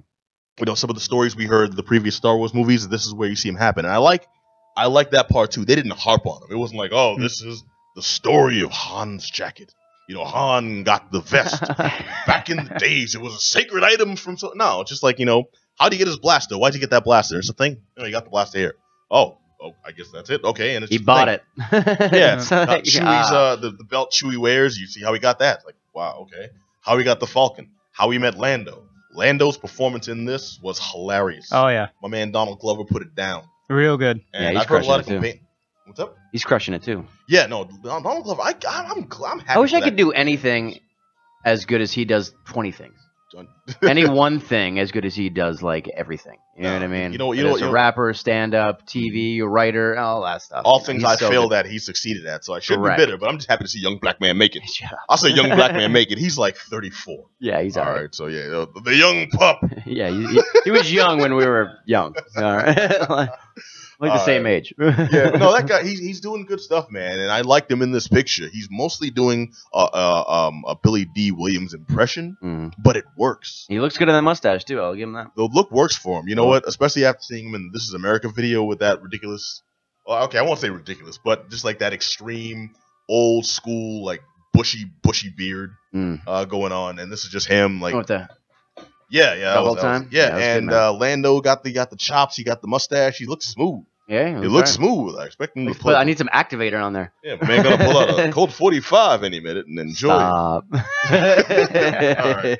You know, some of the stories we heard in the previous Star Wars movies, this is where you see them happen. And I like that part too. They didn't harp on them. It wasn't like, oh, this is the story of Han's jacket. You know, Han got the vest. Back in the days, it was a sacred item from... No, it's just like, you know, how do you get his blaster? Why'd you get that blaster? It's a thing. You know, you got the blaster here. Oh, I guess that's it. Okay, and it's He bought it. Yeah, So, Chewie's the belt Chewie wears. You see how he got that? Like, wow, okay. How he got the Falcon. How he met Lando. Lando's performance in this was hilarious. Oh yeah, My man Donald Glover put it down. real good. And Yeah, he's I've heard a lot of crushing it, too. complaint. What's up? He's crushing it too. Yeah, no, Donald Glover. I'm happy. I wish for I could that. do anything as good as he does 20 things. John- Any one thing as good as he does, like everything. You know No, what I mean? you know- As a rapper, stand-up, TV, writer, all that stuff. All You know, things he's I so failed good. at, he succeeded at. So I shouldn't Correct. be bitter, but I'm just happy to see young black man make it. Yeah. I'll say young black man make it. He's like 34. Yeah, he's All all right. right, so yeah, the young pup. Yeah, he was young when we were young. All right. like the All same right. age. Yeah, but no, that guy, he's doing good stuff, man, and I liked him in this picture. He's mostly doing a Billy D. Williams impression, Mhm. but it works. He looks good in that mustache too. I'll give him that. The look works for him. You know what? Especially after seeing him in This Is America video with that ridiculous. Well, okay, I won't say ridiculous, but just like that extreme, old school, like bushy beard going on, and this is just him, like What the? yeah, that Double was- time? yeah, Yeah, that was and good, Lando got the chops, he got the mustache, he looks smooth. Yeah, He looks smooth. I expect him to But I need some activator on there. Yeah, man, gonna pull out a Colt 45 any minute and enjoy Stop. it. All right.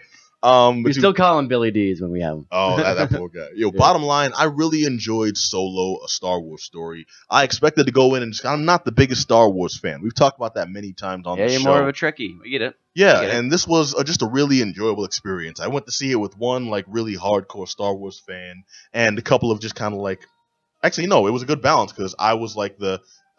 We still call him Billy D's when we have him. Oh, that poor guy. Yo, bottom line, I really enjoyed Solo, a Star Wars story. I expected to go in and I'm not the biggest Star Wars fan. We've talked about that many times on Yeah, the you're show. more of a Trekkie. We get it. Yeah, get it. and this was just a really enjoyable experience. I went to see it with one like really hardcore Star Wars fan and a couple of just kind of like, actually no, it was a good balance because I was like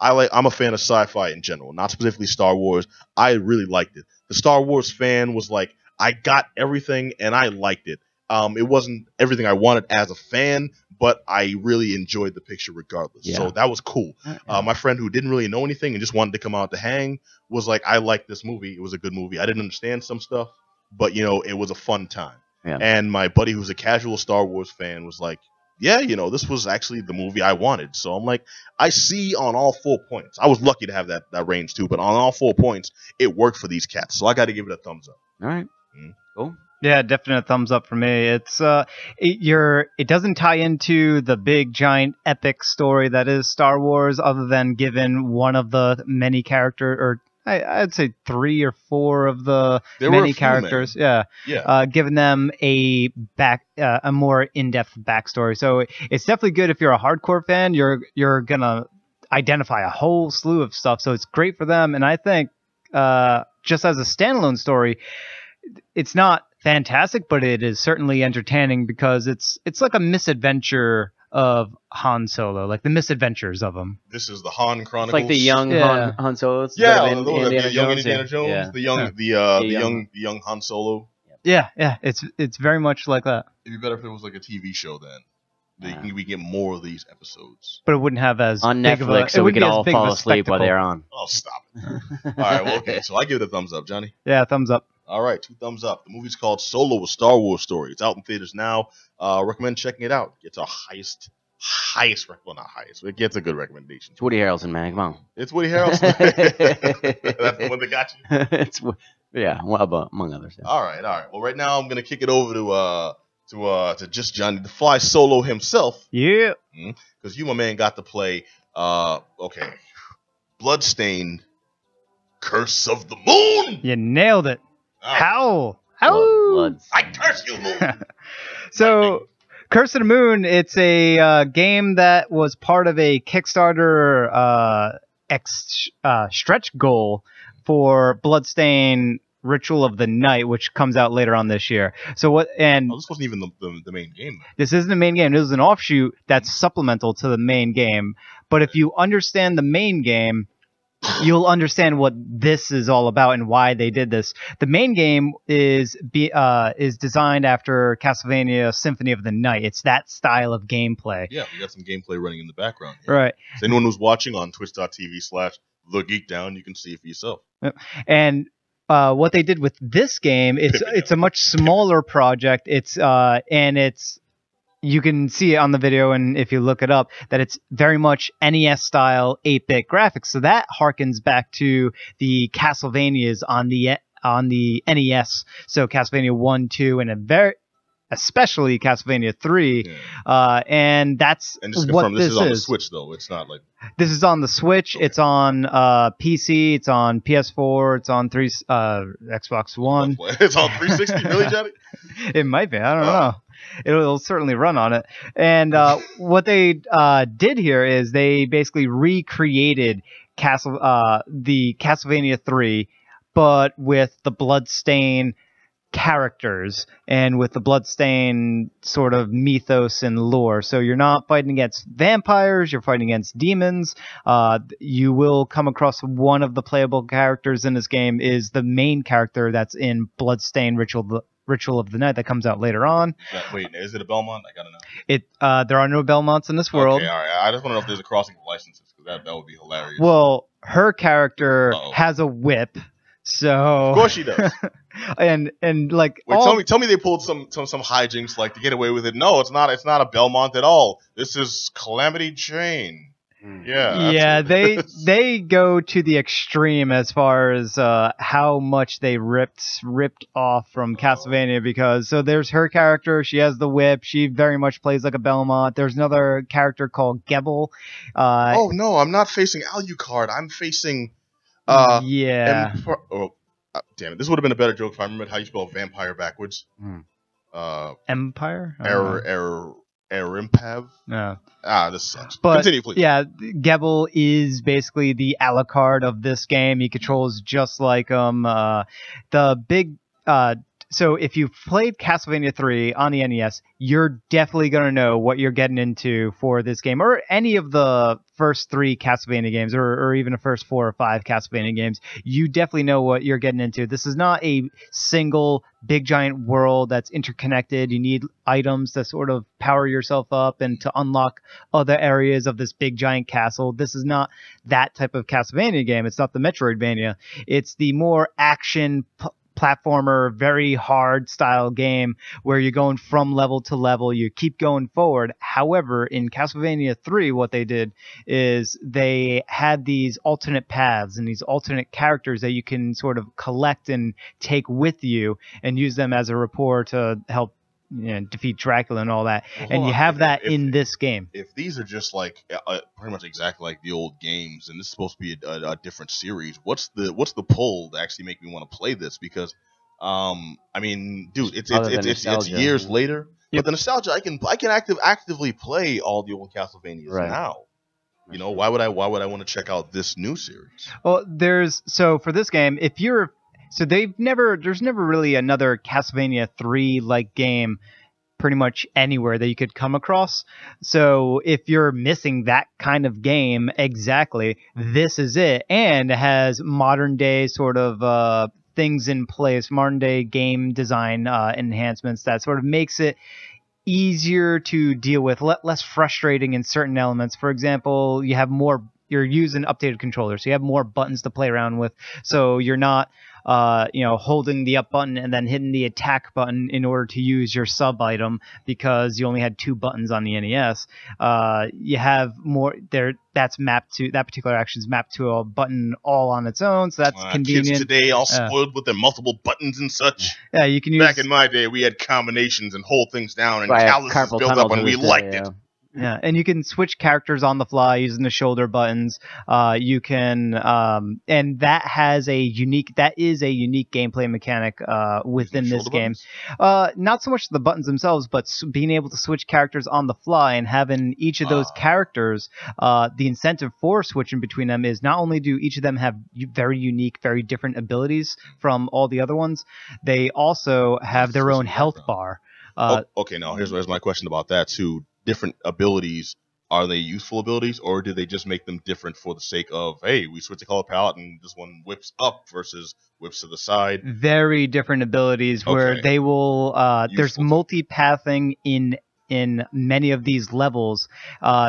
I'm a fan of sci-fi in general, not specifically Star Wars. I really liked it. The Star Wars fan was like, I got everything and I liked it. It wasn't everything I wanted as a fan, but I really enjoyed the picture regardless. Yeah. So that was cool. My friend who didn't really know anything and just wanted to come out to hang was like, I liked this movie. It was a good movie. I didn't understand some stuff, but you know, it was a fun time. Yeah. And my buddy who's a casual Star Wars fan was like, yeah, you know, this was actually the movie I wanted. So I'm like, I see on all 4 points. I was lucky to have that range too, but on all 4 points, it worked for these cats. So I got to give it a thumbs up. All right. Cool. Yeah, definite thumbs up for me. It's it doesn't tie into the big giant epic story that is Star Wars, other than given one of the many or I'd say 3 or 4 of the There were a many few, characters. man. Yeah. Giving them a more in-depth backstory. So it's definitely good if you're a hardcore fan. You're gonna identify a whole slew of stuff. So it's great for them. And I think just as a standalone story, it's not fantastic, but it is certainly entertaining because it's like a misadventure of Han Solo, like the misadventures of him. This is the Han It's Chronicles. like the young Yeah. Han Solo. It's yeah, sort of the young Jones, Indiana yeah. Jones, Yeah. the young Han Solo. Yeah, it's very much like that. It'd be better if it was like a TV show then. We get more of these episodes. But it wouldn't have as On big of a- Netflix, it so we wouldn't could be as all big of fall a asleep while spectacle. they're on. Oh, stop it. All right, well, okay. So I give it a thumbs up, Johnny. Yeah, thumbs up. All right, 2 thumbs up. The movie's called Solo, a Star Wars story. It's out in theaters now. Recommend checking it out. It's our highest, well, not highest. It gets a good recommendation. It's Woody Harrelson, man. Come on. It's Woody Harrelson. That's the one that got you. It's well, among others. Yeah. All right. Well, right now I'm gonna kick it over to just Johnny to fly solo himself, Yeah. because you, my man, got to play. Okay, Bloodstained, Curse of the Moon. You nailed it. All right. Howl. Bloods. I curse you, Moon. So, Curse of the Moon, it's a game that was part of a Kickstarter stretch goal for Bloodstained Ritual of the Night, which comes out later on this year. So what? And This wasn't even the main game. this isn't the main game. This is an offshoot that's supplemental to the main game. But if you understand the main game, you'll understand what this is all about and why they did this. The main game is designed after Castlevania Symphony of the Night. It's that style of gameplay. Yeah, we got some gameplay running in the background here. Right. So anyone who's watching on twitch.tv/thegeekdown, you can see it for yourself. And what they did with this game, it's a much smaller project. It's you can see it on the video, and if you look it up, that it's very much NES style 8-bit graphics. So that harkens back to the Castlevanias on the NES. So Castlevania 1, 2, and especially Castlevania 3. Yeah. And that's And just to what confirm, this is on the is. Switch, though. It's not like... This is on the Switch. Okay. It's on PC. It's on PS4. It's on Xbox One. It's on 360, really, Johnny? It might be. I don't know. It'll certainly run on it. And what they did here is they basically recreated the Castlevania 3, but with the Bloodstained characters and with the Bloodstained sort of mythos and lore. So you're not fighting against vampires, you're fighting against demons. You will come across one of the playable characters in this game is the main character that's in Bloodstained Ritual of the Night that comes out later on. Wait, is it a Belmont? I gotta know. There are no Belmonts in this world. Okay, all right. I just want to know if there's a crossing of licenses, because that would be hilarious. Well, her character has a whip. So of course she does. and like wait, tell me they pulled some hijinks like to get away with it. No, it's not a Belmont at all. This is Calamity Jane. Yeah. They go to the extreme as far as how much they ripped off from Castlevania, because so there's her character, she has the whip, she very much plays like a Belmont. There's another character called Gebel. Oh no, I'm not facing Alucard. I'm facing yeah. Damn it! This would have been a better joke if I remembered how you spell vampire backwards. Empire? Erimpav? No. This sucks. But, continue, please. Yeah, Gebel is basically the Alucard of this game. He controls just like the big. So if you've played Castlevania 3 on the NES, you're definitely going to know what you're getting into for this game, or any of the first 3 Castlevania games, or even the first 4 or 5 Castlevania games. You definitely know what you're getting into. This is not a single big giant world that's interconnected. You need items to sort of power yourself up and to unlock other areas of this big giant castle. This is not that type of Castlevania game. It's not the Metroidvania. It's the more action platformer, very hard style game where you're going from level to level, you keep going forward. However, in Castlevania 3, what they did is they had these alternate paths and these alternate characters that you can sort of collect and take with you and use them as a rapport to help defeat Dracula and all that. Well, and you have that in this game. If these are just like pretty much exactly like the old games, and this is supposed to be a different series, what's the pull to actually make me want to play this? Because I mean, dude, it's years later, but the nostalgia, I can actively play all the old Castlevanias now. You know, why would I want to check out this new series? Well, for this game, there's never really another Castlevania 3 like game pretty much anywhere that you could come across. So if you're missing that kind of game, exactly, this is it. And it has modern day sort of things in place, modern day game design enhancements that sort of makes it easier to deal with, less frustrating in certain elements. For example, you're using updated controllers, so you have more buttons to play around with. So you're not holding the up button and then hitting the attack button in order to use your sub item because you only had 2 buttons on the NES. You have more there. That particular action is mapped to a button all on its own, so that's convenient. Kids today all spoiled with their multiple buttons and such. Yeah, you can use. Back in my day, we had combinations and hold things down, and calluses built up, and we liked it. Yeah, and you can switch characters on the fly using the shoulder buttons. You can, and that is a unique gameplay mechanic within this game. Not so much the buttons themselves, but being able to switch characters on the fly and having each of those characters. The incentive for switching between them is not only do each of them have very unique, very different abilities from all the other ones, they also have their own health bar. Okay, now here's my question about that too. Different abilities, are they useful abilities, or do they just make them different for the sake of, hey, we switch the color palette and this one whips up versus whips to the side? Very different abilities where they will there's multi-pathing in in many of these levels.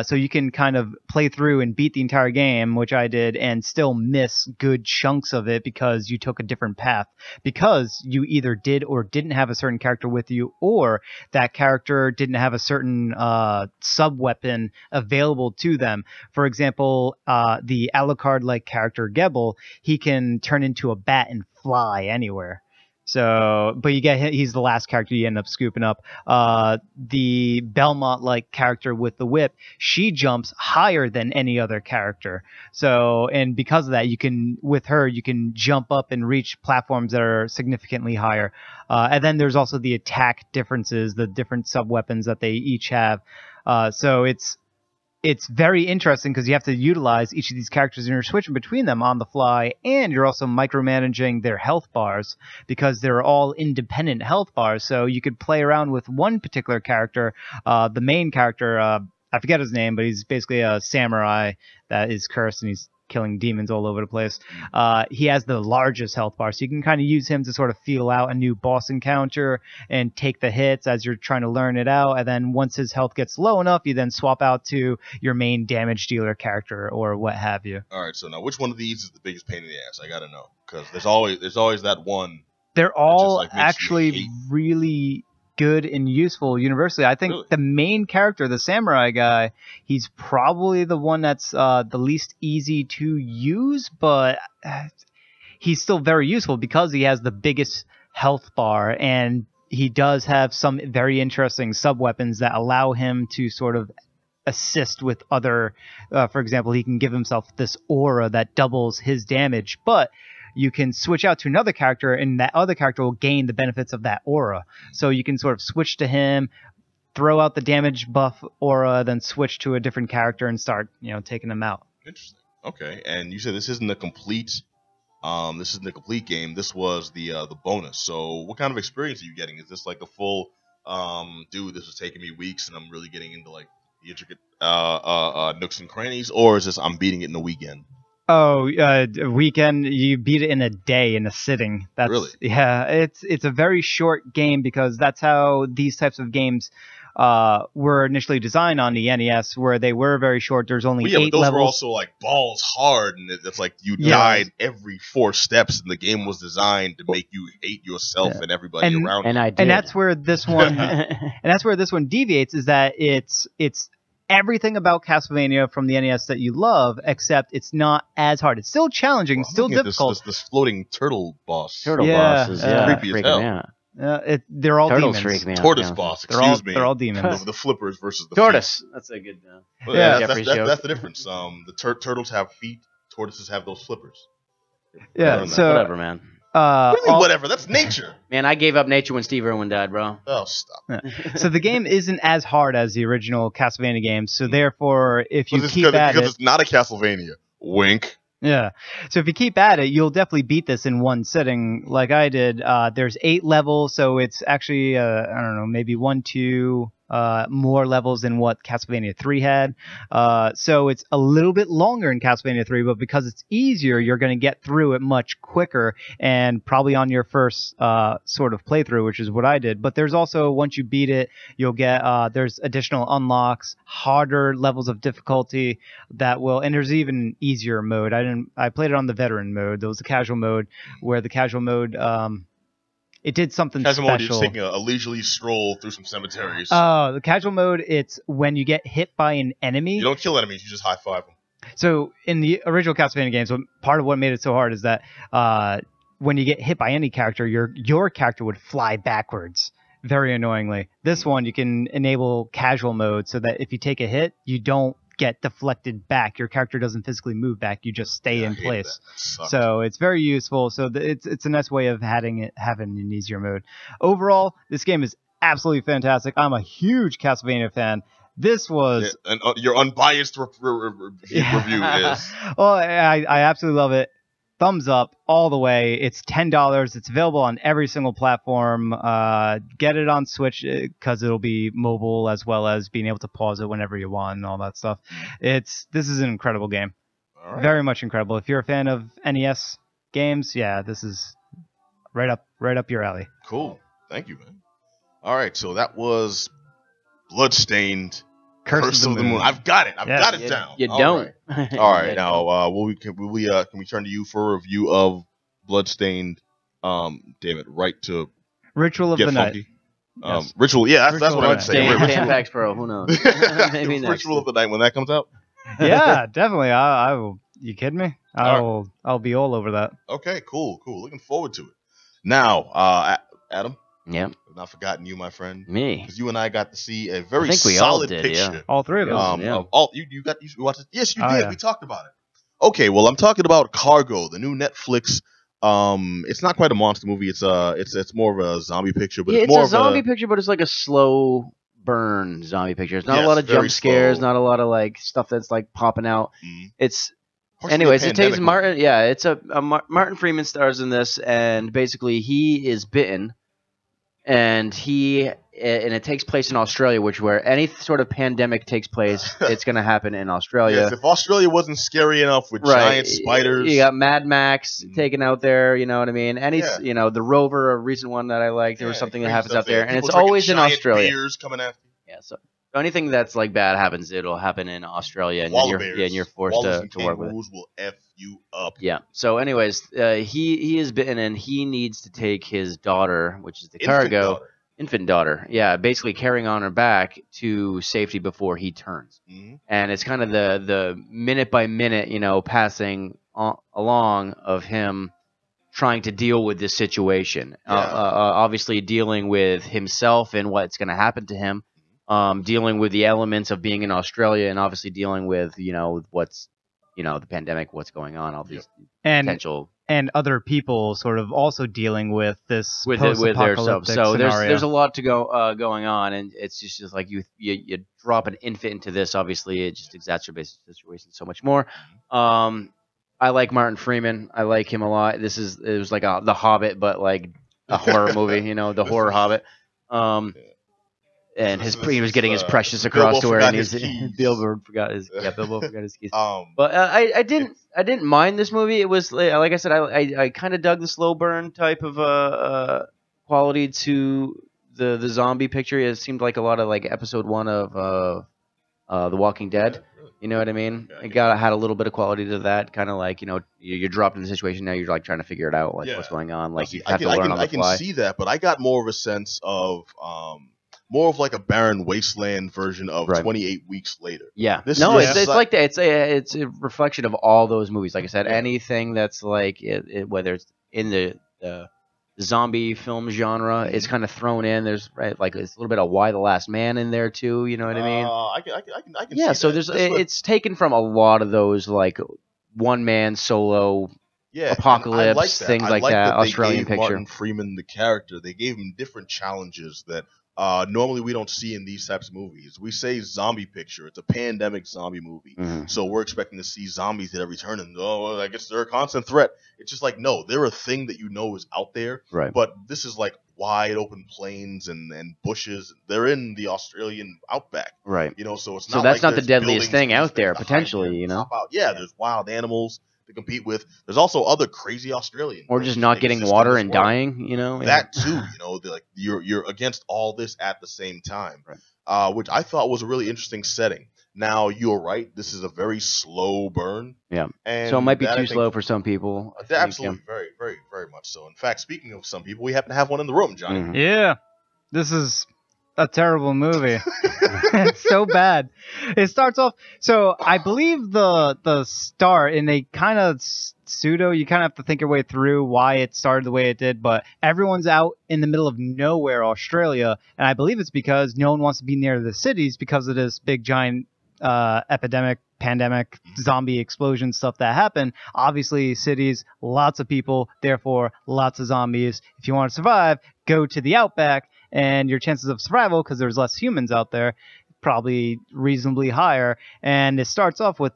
So you can kind of play through and beat the entire game, which I did, and still miss good chunks of it because you took a different path. Because you either did or didn't have a certain character with you, or that character didn't have a certain sub-weapon available to them. For example, the Alucard-like character Gebel, he can turn into a bat and fly anywhere. So, but he's the last character you end up scooping up. The Belmont-like character with the whip, she jumps higher than any other character. So, and because of that, you can jump up and reach platforms that are significantly higher. And then there's also the attack differences, the different sub-weapons that they each have. So it's very interesting because you have to utilize each of these characters and you're switching between them on the fly, and you're also micromanaging their health bars because they're all independent health bars. So you could play around with one particular character, the main character, I forget his name, but he's basically a samurai that is cursed and he's killing demons all over the place. He has the largest health bar, so you can kind of use him to sort of feel out a new boss encounter and take the hits as you're trying to learn it out. And then once his health gets low enough, you then swap out to your main damage dealer character or what have you. All right, so now which one of these is the biggest pain in the ass? I gotta know, because there's always that one. They're all just, like, makes you actually hate. really good and useful universally. I think Really? the main character, the samurai guy, he's probably the one that's the least easy to use, but he's still very useful because he has the biggest health bar, and he does have some very interesting sub-weapons that allow him to sort of assist with other, for example, he can give himself this aura that doubles his damage, but you can switch out to another character, and that other character will gain the benefits of that aura. So you can sort of switch to him, throw out the damage buff aura, then switch to a different character and start, taking them out. Interesting. Okay, and you said this isn't a complete game. This was the bonus. So what kind of experience are you getting? Is this like a full dude, this is taking me weeks and I'm really getting into like the intricate nooks and crannies, or is this I'm beating it in a weekend? Oh, weekend, you beat it in a day, in a sitting. That's Really? Yeah, it's a very short game because that's how these types of games were initially designed on the NES, where they were very short. There's only 8 but those levels. were also like balls hard, and it's like you died every 4 steps, and the game was designed to make you hate yourself and everybody around you. And I did. And that's where this one deviates, is that it's everything about Castlevania from the NES that you love, except it's not as hard. It's still challenging, still difficult. This floating turtle boss. Turtle boss is creepy as hell. freaking out. They're all Turtles demons. freak me out. Tortoise yeah. boss, They're excuse me. all demons. The flippers versus the Tortoise. That's a good. Feet. Yeah, That's the difference. The turtles have feet. Tortoises have those flippers. Yeah, so whatever, man. What do you mean, whatever? That's nature. Man, I gave up nature when Steve Irwin died, bro. Oh, stop. So the game isn't as hard as the original Castlevania games. So therefore, if you keep at it, because it's not a Castlevania. Wink. Yeah. So if you keep at it, you'll definitely beat this in one sitting, like I did. There's 8 levels, so it's actually I don't know, maybe 1, 2 more levels than what Castlevania 3 had. So it's a little bit longer in Castlevania 3, but because it's easier, you're going to get through it much quicker and probably on your first sort of playthrough, which is what I did. But there's also, once you beat it, you'll get there's additional unlocks, harder levels of difficulty that will, and there's even easier mode. I played it on the veteran mode. There was the casual mode, where the casual mode it did something Casual mode, you're special. just taking a leisurely stroll through some cemeteries. The casual mode, it's when you get hit by an enemy. You don't kill enemies, you just high five them. So in the original Castlevania games, part of what made it so hard is that when you get hit by any character, your character would fly backwards, very annoyingly. This one, you can enable casual mode so that if you take a hit, you don't get deflected back. Your character doesn't physically move back. You just stay in place. That sucks. So it's very useful. So it's a nice way of having an easier mode. Overall, this game is absolutely fantastic. I'm a huge Castlevania fan. This was and your unbiased review is. Well, I absolutely love it. Thumbs up all the way. It's $10. It's available on every single platform. Get it on Switch because it'll be mobile, as well as being able to pause it whenever you want and all that stuff. This is an incredible game. All right. Very much incredible. If you're a fan of NES games, yeah, this is right up your alley. Cool. Thank you, man. All right, so that was Bloodstained. Curse of the Moon. I've got it. I've Yeah. got it down. You All don't. right. All right. You Now, don't. can we turn to you for a review of Bloodstained? Damn it, right to Ritual of get the Night. funky. Yes. Ritual. Yeah, that's what I would say. Bloodstained, Ritual. Tampax Pro. Who knows? Maybe next. Ritual of the Night when that comes out. Yeah, definitely. I will. You kidding me? I'll be all over that. Okay, cool. Looking forward to it. Now, Adam. Yeah. I've not forgotten you, my friend. Me. Because you and I got to see a very think we all solid did, picture. yeah. All three of us. Yeah. Of all you watched it? Yes, you Oh, did. yeah. We talked about it. Okay, well, I'm talking about Cargo, the new Netflix. It's not quite a monster movie. It's more of a zombie picture, but Yeah, it's it's more a zombie of picture, but it's like a slow burn zombie picture. It's not Yes, a lot of very jump scares, slow. not a lot of like stuff that's like popping out. Mhm. It's partially anyways, a it takes pandemic Martin. Yeah, it's Martin Freeman stars in this, and basically he is bitten, and it takes place in Australia, which where any sort of pandemic takes place, it's going to happen in movie. Australia. Yes, if Australia wasn't scary enough with giant spiders, You got Mad Max Mhm. taken out there. You know what I mean? Yeah. The Rover, a recent one that I liked. There was something that crazy happens stuff out there, and People it's drinking always in giant Australia. Beers coming after you. Yeah. So anything that's like bad happens, it'll happen in Australia, and Koala you're forced Koalas to and work with it. kangaroos will f you up. Yeah. So, anyways, he is bitten, and he needs to take his daughter, which is the Infant cargo. daughter. Infant daughter, yeah, basically carrying on her back to safety before he turns. Mhm. And it's kind of the minute by minute, passing along of him trying to deal with this situation. Yeah. Obviously dealing with himself and what's going to happen to him, dealing with the elements of being in Australia, and obviously dealing with, what's, the pandemic, what's going on, all these potential. And other people sort of also dealing with this With their stuff. post-apocalyptic So scenario. there's a lot to going on, and it's just like you drop an infant into this. Obviously, it just exacerbates the situation so much more. I like Martin Freeman. I like him a lot. It was like The Hobbit, but like a horror movie. The horror Hobbit. And he was getting his precious across to where he needs it. Bilbo forgot his keys. But I didn't mind this movie. It was like I said, I kind of dug the slow burn type of quality to the zombie picture. It seemed like a lot of like episode 1 of The Walking Dead. You know what I mean? It had a little bit of quality to that, kind of like you're dropped in the situation now. You're like trying to figure it out, like what's going on. Like you have to learn on the fly. I can see that, but I got more of a sense of more of like a barren wasteland version of 28 Weeks Later. Yeah. It's like that. It's a reflection of all those movies. Like I said, anything that's like whether it's in the zombie film genre, it's kind of thrown in. There's like it's a little bit of Why the Last Man in there too. You know what I mean? I can. Yeah. See So that. it's taken from a lot of those like one man solo. Apocalypse, things like that. Australian they gave picture. Martin Freeman, the character, they gave him different challenges that normally we don't see in these types of movies. We say zombie picture; it's a pandemic zombie movie, so we're expecting to see zombies at every turn, and I guess they're a constant threat. It's just like no, they're a thing that is out there. Right. But this is like wide open plains and bushes. They're in the Australian outback. Right. So it's So not. that's like not the there's deadliest buildings thing and out there things behind potentially. you pop out. Yeah, there's wild animals to compete with. There's also other crazy Australian Or things just not that getting exist in water this and world. dying. That too, like you're against all this at the same time, which I thought was a really interesting setting. Now you're right; this is a very slow burn. Yeah, and so it might be that, too slow for some people. Absolutely, very, very, very much so. In fact, speaking of some people, we happen to have one in the room, Johnny. Mhm. Yeah, this is a terrible movie. It's so bad. It starts off. So I believe the start, and they kind of pseudo. You kind of have to think your way through why it started the way it did. But everyone's out in the middle of nowhere, Australia, and I believe it's because no one wants to be near the cities because of this big giant epidemic, pandemic, zombie explosion stuff that happened. Obviously, cities, lots of people, therefore lots of zombies. If you want to survive, go to the outback, and your chances of survival, because there's less humans out there, probably reasonably higher. And it starts off with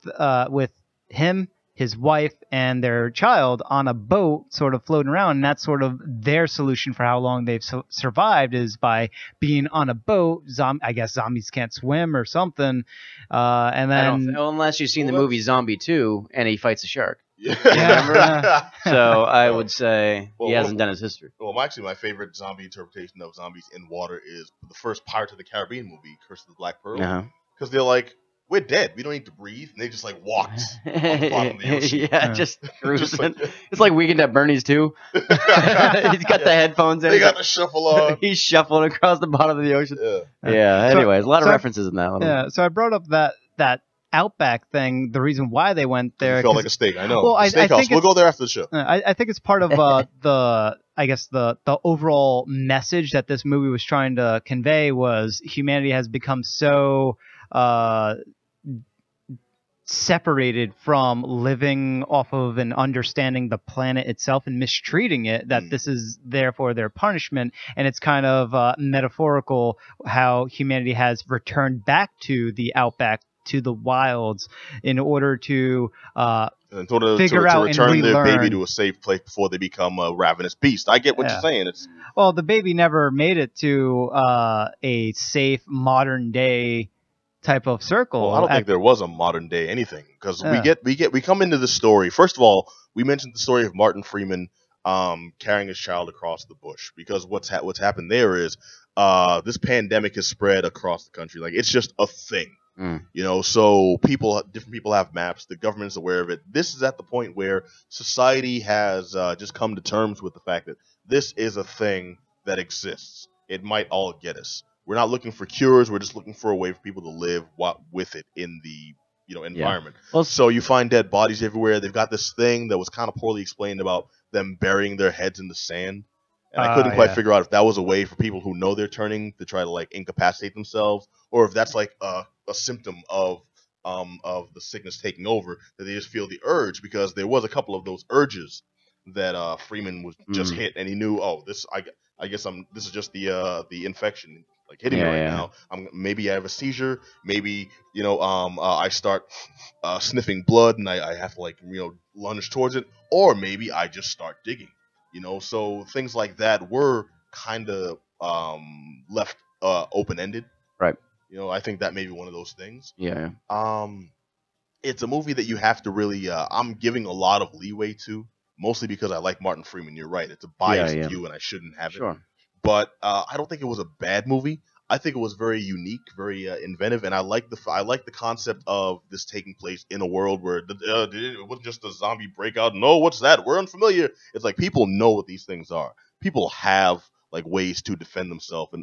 him, his wife, and their child on a boat sort of floating around, and that's sort of their solution for how long they've survived is by being on a boat. I guess zombies can't swim or something, and then unless you've seen the movie Zombie 2 and he fights a shark. Yeah. So I would say Well, he hasn't done his history. Well, actually, my favorite zombie interpretation of zombies in water is the first Pirates of the Caribbean movie, Curse of the Black Pearl. Uh-huh. Because they're like, we're dead. We don't need to breathe. And they just like walked on the bottom of the ocean. Yeah, just cruising. Just like- It's like Weekend at Bernie's too. He's got the headphones in. They got the shuffle on. He's shuffling across the bottom of the ocean. Yeah. Yeah. Anyways, a lot of so- references in that one. Yeah, so I brought up that Outback thing. The reason why they went there, It felt 'cause- like a steak. I know. Well, I Steakhouse. think We'll it's- go there after the show. I think it's part of the overall message that this movie was trying to convey was humanity has become so separated from living off of and understanding the planet itself and mistreating it that this is therefore their punishment, and it's kind of metaphorical how humanity has returned back to the outback, to the wilds, in order to In order figure to out and return their baby relearn. to a safe place before they become a ravenous beast. I get what Yeah. you're saying. It's well, the baby never made it to a safe modern day type of circle. Well, I don't think there was a modern day anything because Yeah. we come into this story. First of all, we mentioned the story of Martin Freeman carrying his child across the bush because what's happened there is this pandemic has spread across the country. Like it's just a thing. You know, so different people have maps. The government is aware of it. This is at the point where society has just come to terms with the fact that this is a thing that exists. It might all get us. We're not looking for cures. We're just looking for a way for people to live with it in the environment. Well, So you find dead bodies everywhere. They've got this thing that was kind of poorly explained about them burying their heads in the sand. And I couldn't quite figure out if that was a way for people who know they're turning to try to like incapacitate themselves, or if that's like a symptom of the sickness taking over, that they just feel the urge, because there was a couple of those urges that Freeman was just hit, and he knew, oh, this I guess this is just the infection like hitting me right now. Maybe I have a seizure. Maybe I start sniffing blood and I have to lunge towards it, or maybe I just start digging. So things like that were kind of left open-ended. Right. I think that may be one of those things. Yeah. It's a movie that you have to really. I'm giving a lot of leeway to, mostly because I like Martin Freeman. You're right; it's a biased view, and I shouldn't have it. But I don't think it was a bad movie. I think it was very unique, very inventive, and I like the concept of this taking place in a world where it wasn't just a zombie breakout. No, what's that? We're unfamiliar. It's like people know what these things are. People have like ways to defend themselves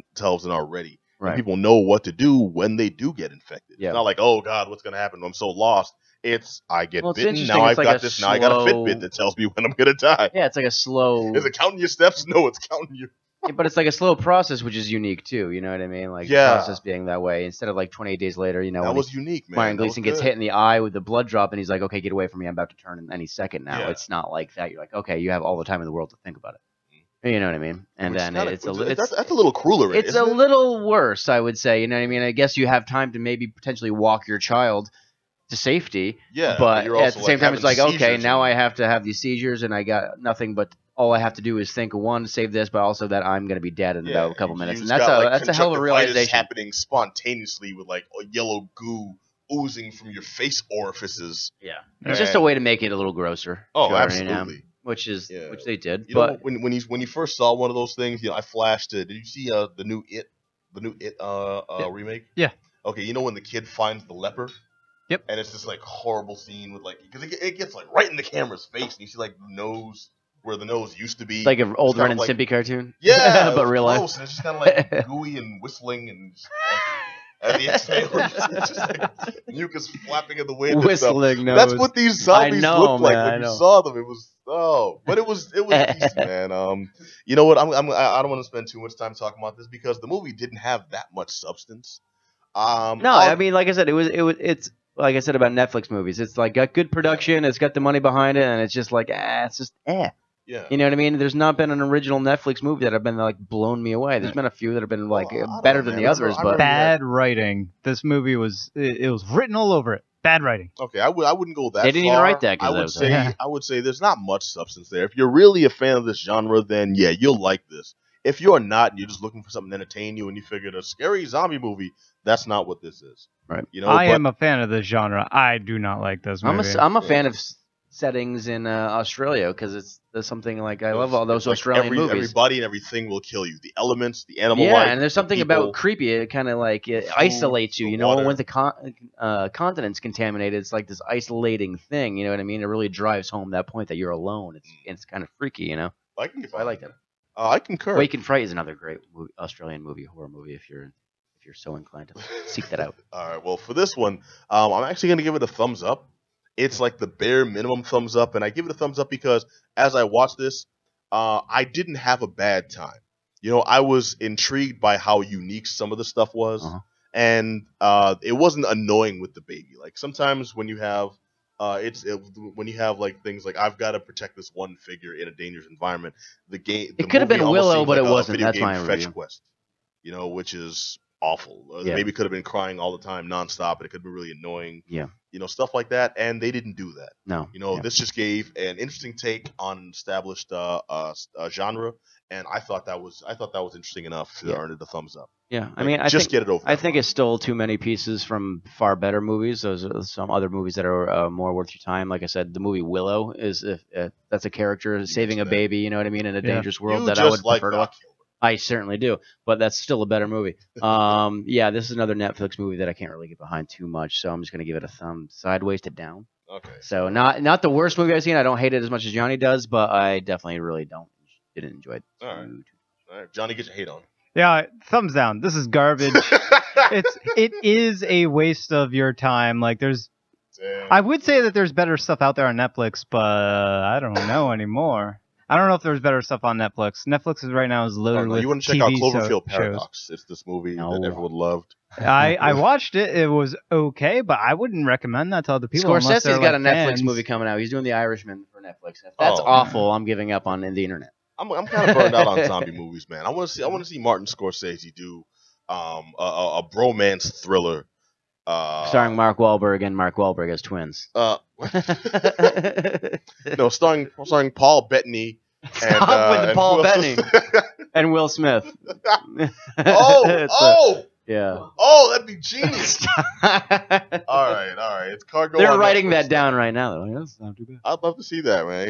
and are ready. Right. And people know what to do when they do get infected. Yeah. It's not like, oh God, what's gonna happen? I'm so lost. I get Well, it's bitten. interesting. Now It's I've like got a this. Now I got a slow- Fitbit that tells me when I'm gonna die. Yeah, it's like a slow. Is it counting your steps? No, it's counting you. But it's like a slow process, which is unique too. You know what I mean? Like the process being that way instead of like 28 days later. That when was unique, man. Brian That was Gleason gets good. hit in the eye with the blood drop, and he's like, "Okay, get away from me. I'm about to turn in any second now." Yeah. It's not like that. You're like, "Okay, you have all the time in the world to think about it." You know what I mean? And Which then is kinda- that's a little crueler. It's a little worse, I would say. You know what I mean? I guess you have time to maybe potentially walk your child to safety. Yeah, But you're at also, the same time, it's like, having okay, seizures now and- I have to have these seizures, and I got nothing but all I have to do is think of one, save this, but also that I'm going to be dead in about a couple minutes. And you've that's got, that's a hell of a conjunctivitis realization. happening spontaneously with like a yellow goo oozing from your face orifices. Yeah. It's just a way to make it a little grosser. Oh, Sure, absolutely. Which they did. You know, But when you first saw one of those things, I flashed to. Did you see the new It remake? Yeah. Okay, you know when the kid finds the leper? Yep. And it's this like horrible scene with because it gets like right in the camera's face, and you see like the nose where the nose used to be. it's like an old It's Ren kinda and like- Stimpy cartoon. Yeah, but real life. gross, and it's just kind of like gooey and whistling and just, at the exhale, it's just like mucus flapping in the wind. and stuff. Whistling nose. That's what these zombies know, looked like man, I when you know. saw them. It was but it was decent, man. You know what? I don't want to spend too much time talking about this because the movie didn't have that much substance. No, I mean, like I said, it's like I said about Netflix movies. It's like got good production, it's got the money behind it, and it's just like it's just yeah. You know what I mean? There's not been an original Netflix movie that have been like blown me away. There's been a few that have been like Well, I don't better know, than man. the others, I but Bad writing. This movie was it was written all over it. Bad writing. Okay, I wouldn't go that. They didn't far. even write that 'cause I that would was- say Yeah. I would say there's not much substance there. If you're really a fan of this genre, then yeah, you'll like this. If you're not, and you're just looking for something to entertain you, and you figured a scary zombie movie, that's not what this is. Right. You know, I but am a fan of this genre. I do not like this movie. I'm a fan of settings in Australia because there's something like I love all those like Australian movies. Everybody and everything will kill you. The elements, the animal Yeah, life, and there's something about creepy. It kind of like it isolates you. the You know, water. when the continent's contaminated, it's like this isolating thing. You know what I mean? It really drives home that point that you're alone. It's kind of freaky. You know, I like that. I concur. Wake and Fright is another great Australian horror movie. If you're so inclined to seek that out. All right. Well, for this one, I'm actually going to give it a thumbs up. It's like the bare minimum thumbs up, and I give it a thumbs up because as I watched this, I didn't have a bad time. You know, I was intrigued by how unique some of the stuff was, and it wasn't annoying with the baby. Like sometimes when you have when you have like things like I've got to protect this one figure in a dangerous environment, the could have been Willow, but it wasn't. Video That's game my fetch review. quest, you know, which is awful. The baby could have been crying all the time, nonstop, and it could be really annoying. Yeah. You know, stuff like that, and they didn't do that. No. You know, this just gave an interesting take on established genre, and I thought that was interesting enough to earn it a thumbs up. Yeah, I Like, mean, I think get it over. I think it stole too many pieces from far better movies. Those are some other movies that are more worth your time. Like I said, the movie Willow is that's a character saving a baby. You know what I mean, in a dangerous world that I would prefer to watch. I certainly do, but that's still a better movie. Yeah, this is another Netflix movie that I can't really get behind too much, so I'm just gonna give it a thumb sideways to down. Okay. So not the worst movie I've seen. I don't hate it as much as Johnny does, but I definitely really didn't enjoy it. All right, Johnny, get your hate on. Yeah, thumbs down. This is garbage. It is a waste of your time. Like I would say that there's better stuff out there on Netflix, but I don't know anymore. I don't know if there's better stuff on Netflix. Netflix is right now is loaded with you want to check TV out Cloverfield shows. Paradox? It's this movie that everyone loved. I watched it. It was okay, but I wouldn't recommend that to other people. Scorsese's got a Netflix fans. movie coming out. He's doing The Irishman for Netflix. If that's awful, I'm giving up on the internet. I'm kind of burned out on zombie movies, man. I want to see Martin Scorsese do a bromance thriller. Starring Mark Wahlberg and Mark Wahlberg as twins. No, starring Paul Bettany. Stop with Paul Bettany and Will Smith. Yeah. Oh, that'd be genius. All right. It's Cargo. They're writing that down right now. They're like, that's not too bad. I'd love to see that, man.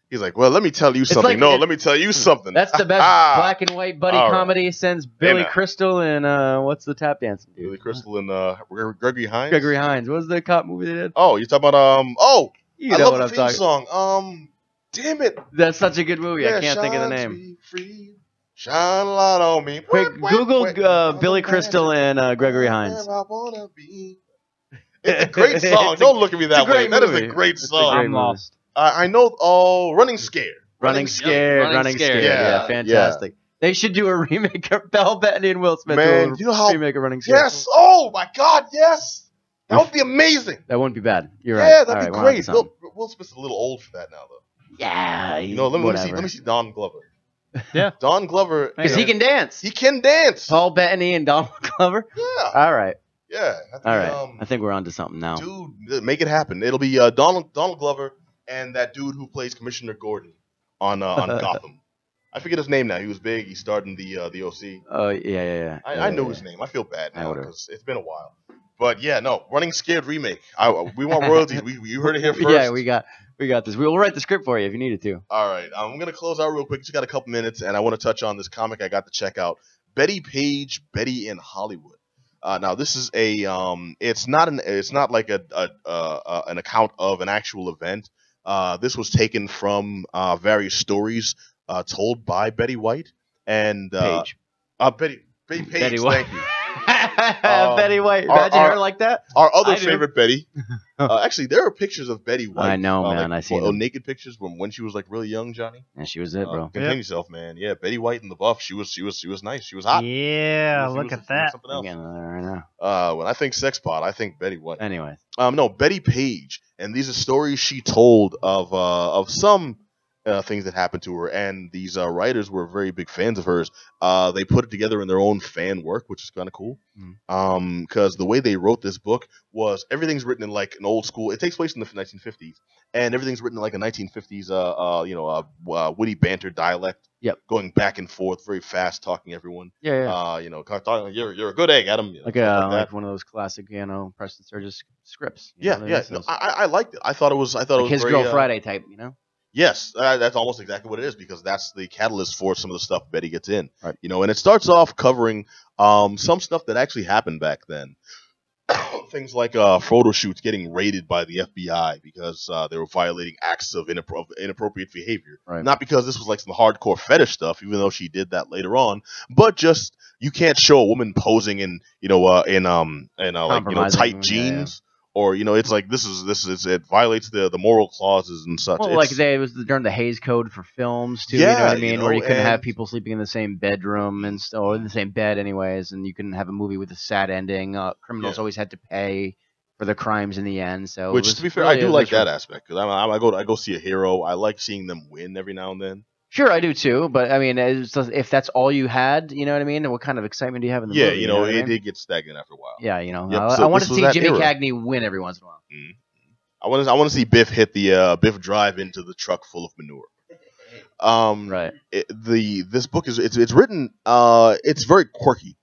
He's like, well, let me tell you something. Let me tell you something. That's the best black and white buddy comedy since Billy Crystal and what's the tap dancing dude? Billy Crystal and Gregory Hines. Gregory Hines. What was the cop movie they did? Oh, you're talking about you I know love what the I'm theme talking. song. Damn it. That's such a good movie. Yeah, I can't think of the name. Free, shine a light on me. Quick, Google Billy Crystal and Gregory Hines. I wanna be. It's a great song. Don't look at me that way. That is a great song. I'm lost. I know. Oh, Running Scared. Running Scared. Yeah, fantastic. They should do a remake of Paul Bettany and Will Smith. Man, you know how remake of Running Scared. Yes. Oh my God. Yes. That would be amazing. That wouldn't be bad. You're right. Yeah, that'd be great. Will Smith's a little old for that now, though. Yeah. Let me see Don Glover. Yeah. Don Glover. Because he can dance. He can dance. Paul Bettany and Donald Glover. Yeah. All right. Yeah. All right. I think we're on to something now. Dude, make it happen. It'll be Donald Glover and that dude who plays Commissioner Gordon on Gotham. I forget his name now. He was big. He starred in the OC. Oh yeah. I know his name. I feel bad now because it's been a while. But yeah, no, Running Scared remake. We want royalties. You heard it here first. Yeah, we got this. We'll write the script for you if you needed to. All right, I'm gonna close out real quick. Just got a couple minutes, and I want to touch on this comic I got to check out. Bettie Page, Bettie in Hollywood. Now this is it's not like an account of an actual event. This was taken from various stories told by Betty White and Page. Betty Page. Betty White. Thank you. Betty White. Imagine her like that. Our other favorite Betty. Actually, there are pictures of Betty White. I know, man. I see them. Naked pictures from when she was like really young, Johnny. And she was it, bro. Contain yourself, man. Yeah, Betty White in the buff. She was nice. She was hot. Yeah, look at that. Something else. Right now. When I think sex pot, I think Betty White. Anyways. No, Betty Page, and these are stories she told of some things that happened to her, and these writers were very big fans of hers. They put it together in their own fan work, which is kind of cool. Because the way they wrote this book was everything's written in like an old school. It takes place in the 1950s, and everything's written in like a 1950s, witty banter dialect. Yep. Going back and forth, very fast, talking everyone. Yeah. Talking, you're a good egg, Adam. Like one of those classic, Preston Sturges scripts. I liked it. I thought it was like it was His very, Girl Friday type, Yes, that's almost exactly what it is, because that's the catalyst for some of the stuff Betty gets in. Right. And it starts off covering some stuff that actually happened back then. Things like photo shoots getting raided by the FBI because they were violating acts of inappropriate behavior. Right. Not because this was like some hardcore fetish stuff, even though she did that later on, but just you can't show a woman posing in tight jeans. Or it's like this is it violates the moral clauses and such. Well, it was during the Hays Code for films too. Yeah, you know what I mean, where you couldn't have people sleeping in the same bedroom or in the same bed, anyways, and you couldn't have a movie with a sad ending. Criminals always had to pay for their crimes in the end. So, which, to be fair, I do like that aspect, because I go see a hero. I like seeing them win every now and then. Sure, I do too, but I mean, if that's all you had, you know what I mean? What kind of excitement do you have in the movie? Yeah, it did get stagnant after a while. Yeah, Yep, I want to see Jimmy Cagney win every once in a while. Mm-hmm. I want to see Biff hit the Biff drive into the truck full of manure. Right. This book it's written it's very quirky,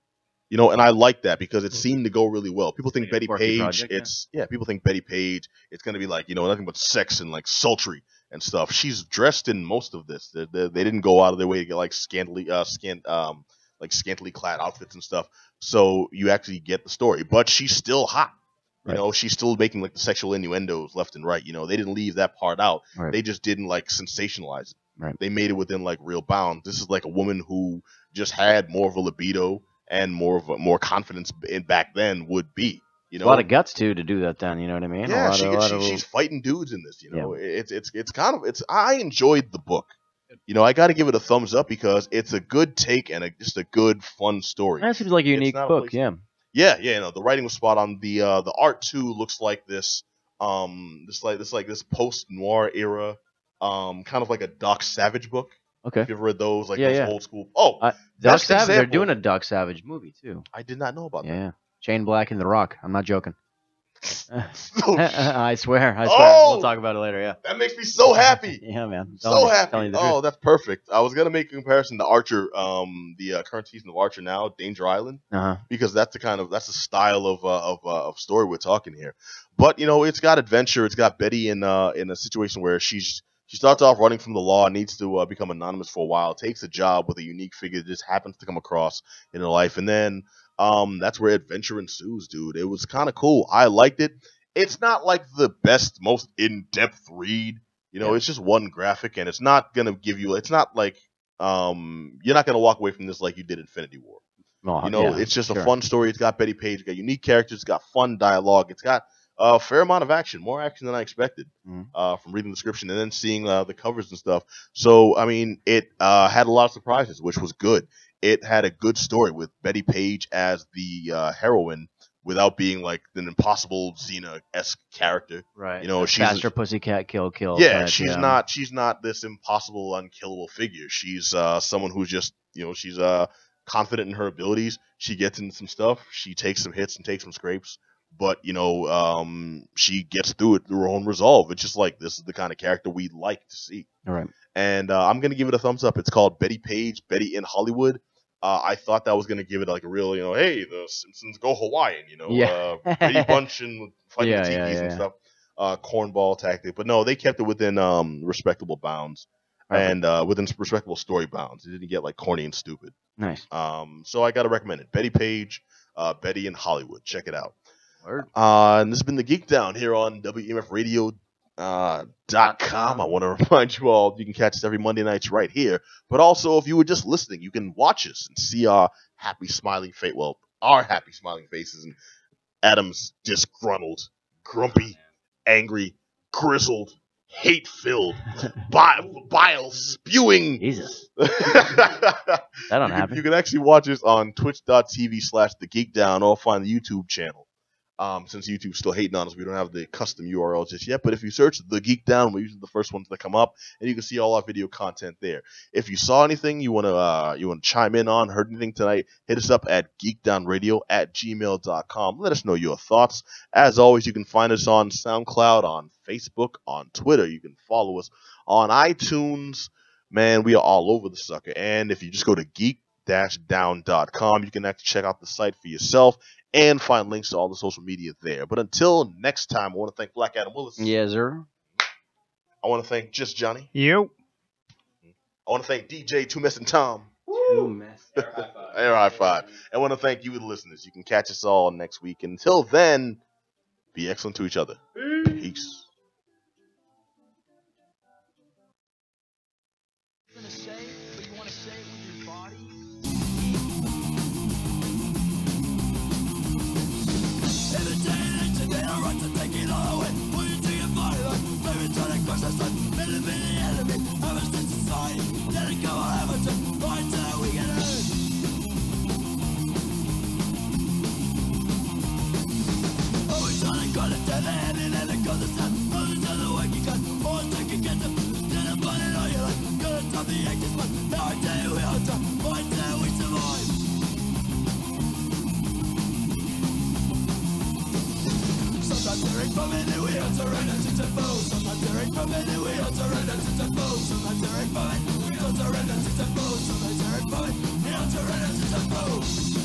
and I like that because it seemed to go really well. People think Bettie Page. People think Bettie Page. It's gonna be like nothing but sex and like sultry and stuff. She's dressed in most of this. They didn't go out of their way to get like scantily clad outfits and stuff. So you actually get the story, but she's still hot. Right. She's still making like the sexual innuendos left and right. They didn't leave that part out. Right. They just didn't like sensationalize it. Right. They made it within like real bounds. This is like a woman who just had more of a libido and more confidence in back then would be. A lot of guts too to do that then, you know what I mean? Yeah, she's fighting dudes in this, I enjoyed the book. I got to give it a thumbs up because it's a good take and just a good fun story. That seems like a unique book, yeah. Yeah, the writing was spot on. The art too looks like this this post-noir era kind of like a Doc Savage book. Okay. If you've read those those old school. Doc Savage, they're doing a Doc Savage movie too. I did not know about that. Yeah. Shane Black and The Rock. I'm not joking. I swear. Oh! We'll talk about it later, yeah. That makes me so happy. Yeah, man. So happy. Oh, that's perfect. I was going to make a comparison to Archer, the current season of Archer now, Danger Island, because that's the style of story we're talking here. But, it's got adventure. It's got Betty in a situation where she starts off running from the law, needs to become anonymous for a while, takes a job with a unique figure that just happens to come across in her life, and then that's where adventure ensues, dude. It was kind of cool. I liked it. It's not like the best, most in-depth read. It's just one graphic, and it's not gonna give you. It's not like you're not gonna walk away from this like you did Infinity War. It's just a fun story. It's got Bettie Page. It's got unique characters. It's got fun dialogue. It's got a fair amount of action, more action than I expected from reading the description and then seeing the covers and stuff. So, I mean, it had a lot of surprises, which was good. It had a good story with Bettie Page as the heroine without being like an impossible Xena-esque character. Right. She's Faster Pussycat Kill. Yeah, she's not this impossible, unkillable figure. She's someone who's just, she's confident in her abilities. She gets into some stuff. She takes some hits and takes some scrapes. But, she gets through it through her own resolve. It's just like, this is the kind of character we'd like to see. All right. And I'm going to give it a thumbs up. It's called Bettie Page, Betty in Hollywood. I thought that was going to give it like a real, hey, the Simpsons go Hawaiian, Brady Bunch and fighting teepees and stuff. Cornball tactic. But no, they kept it within respectable bounds and within respectable story bounds. It didn't get like corny and stupid. Nice. So I got to recommend it. Bettie Page, Betty in Hollywood. Check it out. And this has been the Geek Down here on WEMFradio.com. I want to remind you all, you can catch us every Monday nights right here. But also, if you were just listening, you can watch us and see our happy smiling face. Well, our happy smiling faces and Adam's disgruntled, grumpy, angry, grizzled, hate-filled, bile spewing. Jesus. That don't happen. You can actually watch us on twitch.tv/thegeekdown or find the YouTube channel. Since YouTube's still hating on us, we don't have the custom URL just yet. But if you search The Geek Down, we're usually the first ones that come up, and you can see all our video content there. If you saw anything you want to chime in on, heard anything tonight, hit us up at geekdownradio@gmail.com. Let us know your thoughts. As always, you can find us on SoundCloud, on Facebook, on Twitter. You can follow us on iTunes. Man, we are all over the sucker. And if you just go to geek-down.com, you can actually check out the site for yourself and find links to all the social media there. But until next time, I want to thank Black Adam Willis. Yes, sir. I want to thank Just Johnny. You. I want to thank DJ Two Mess and Tom. Too messy. Air high five. I want to thank you, the listeners. You can catch us all next week. Until then, be excellent to each other. Peace. Sometimes there ain't from any we are surrender to the foe. Sometimes there ain't from any we are surrender to the foe. Sometimes there ain't from it we are surrender to the foe. Sometimes there ain't from it we are surrender to the foe.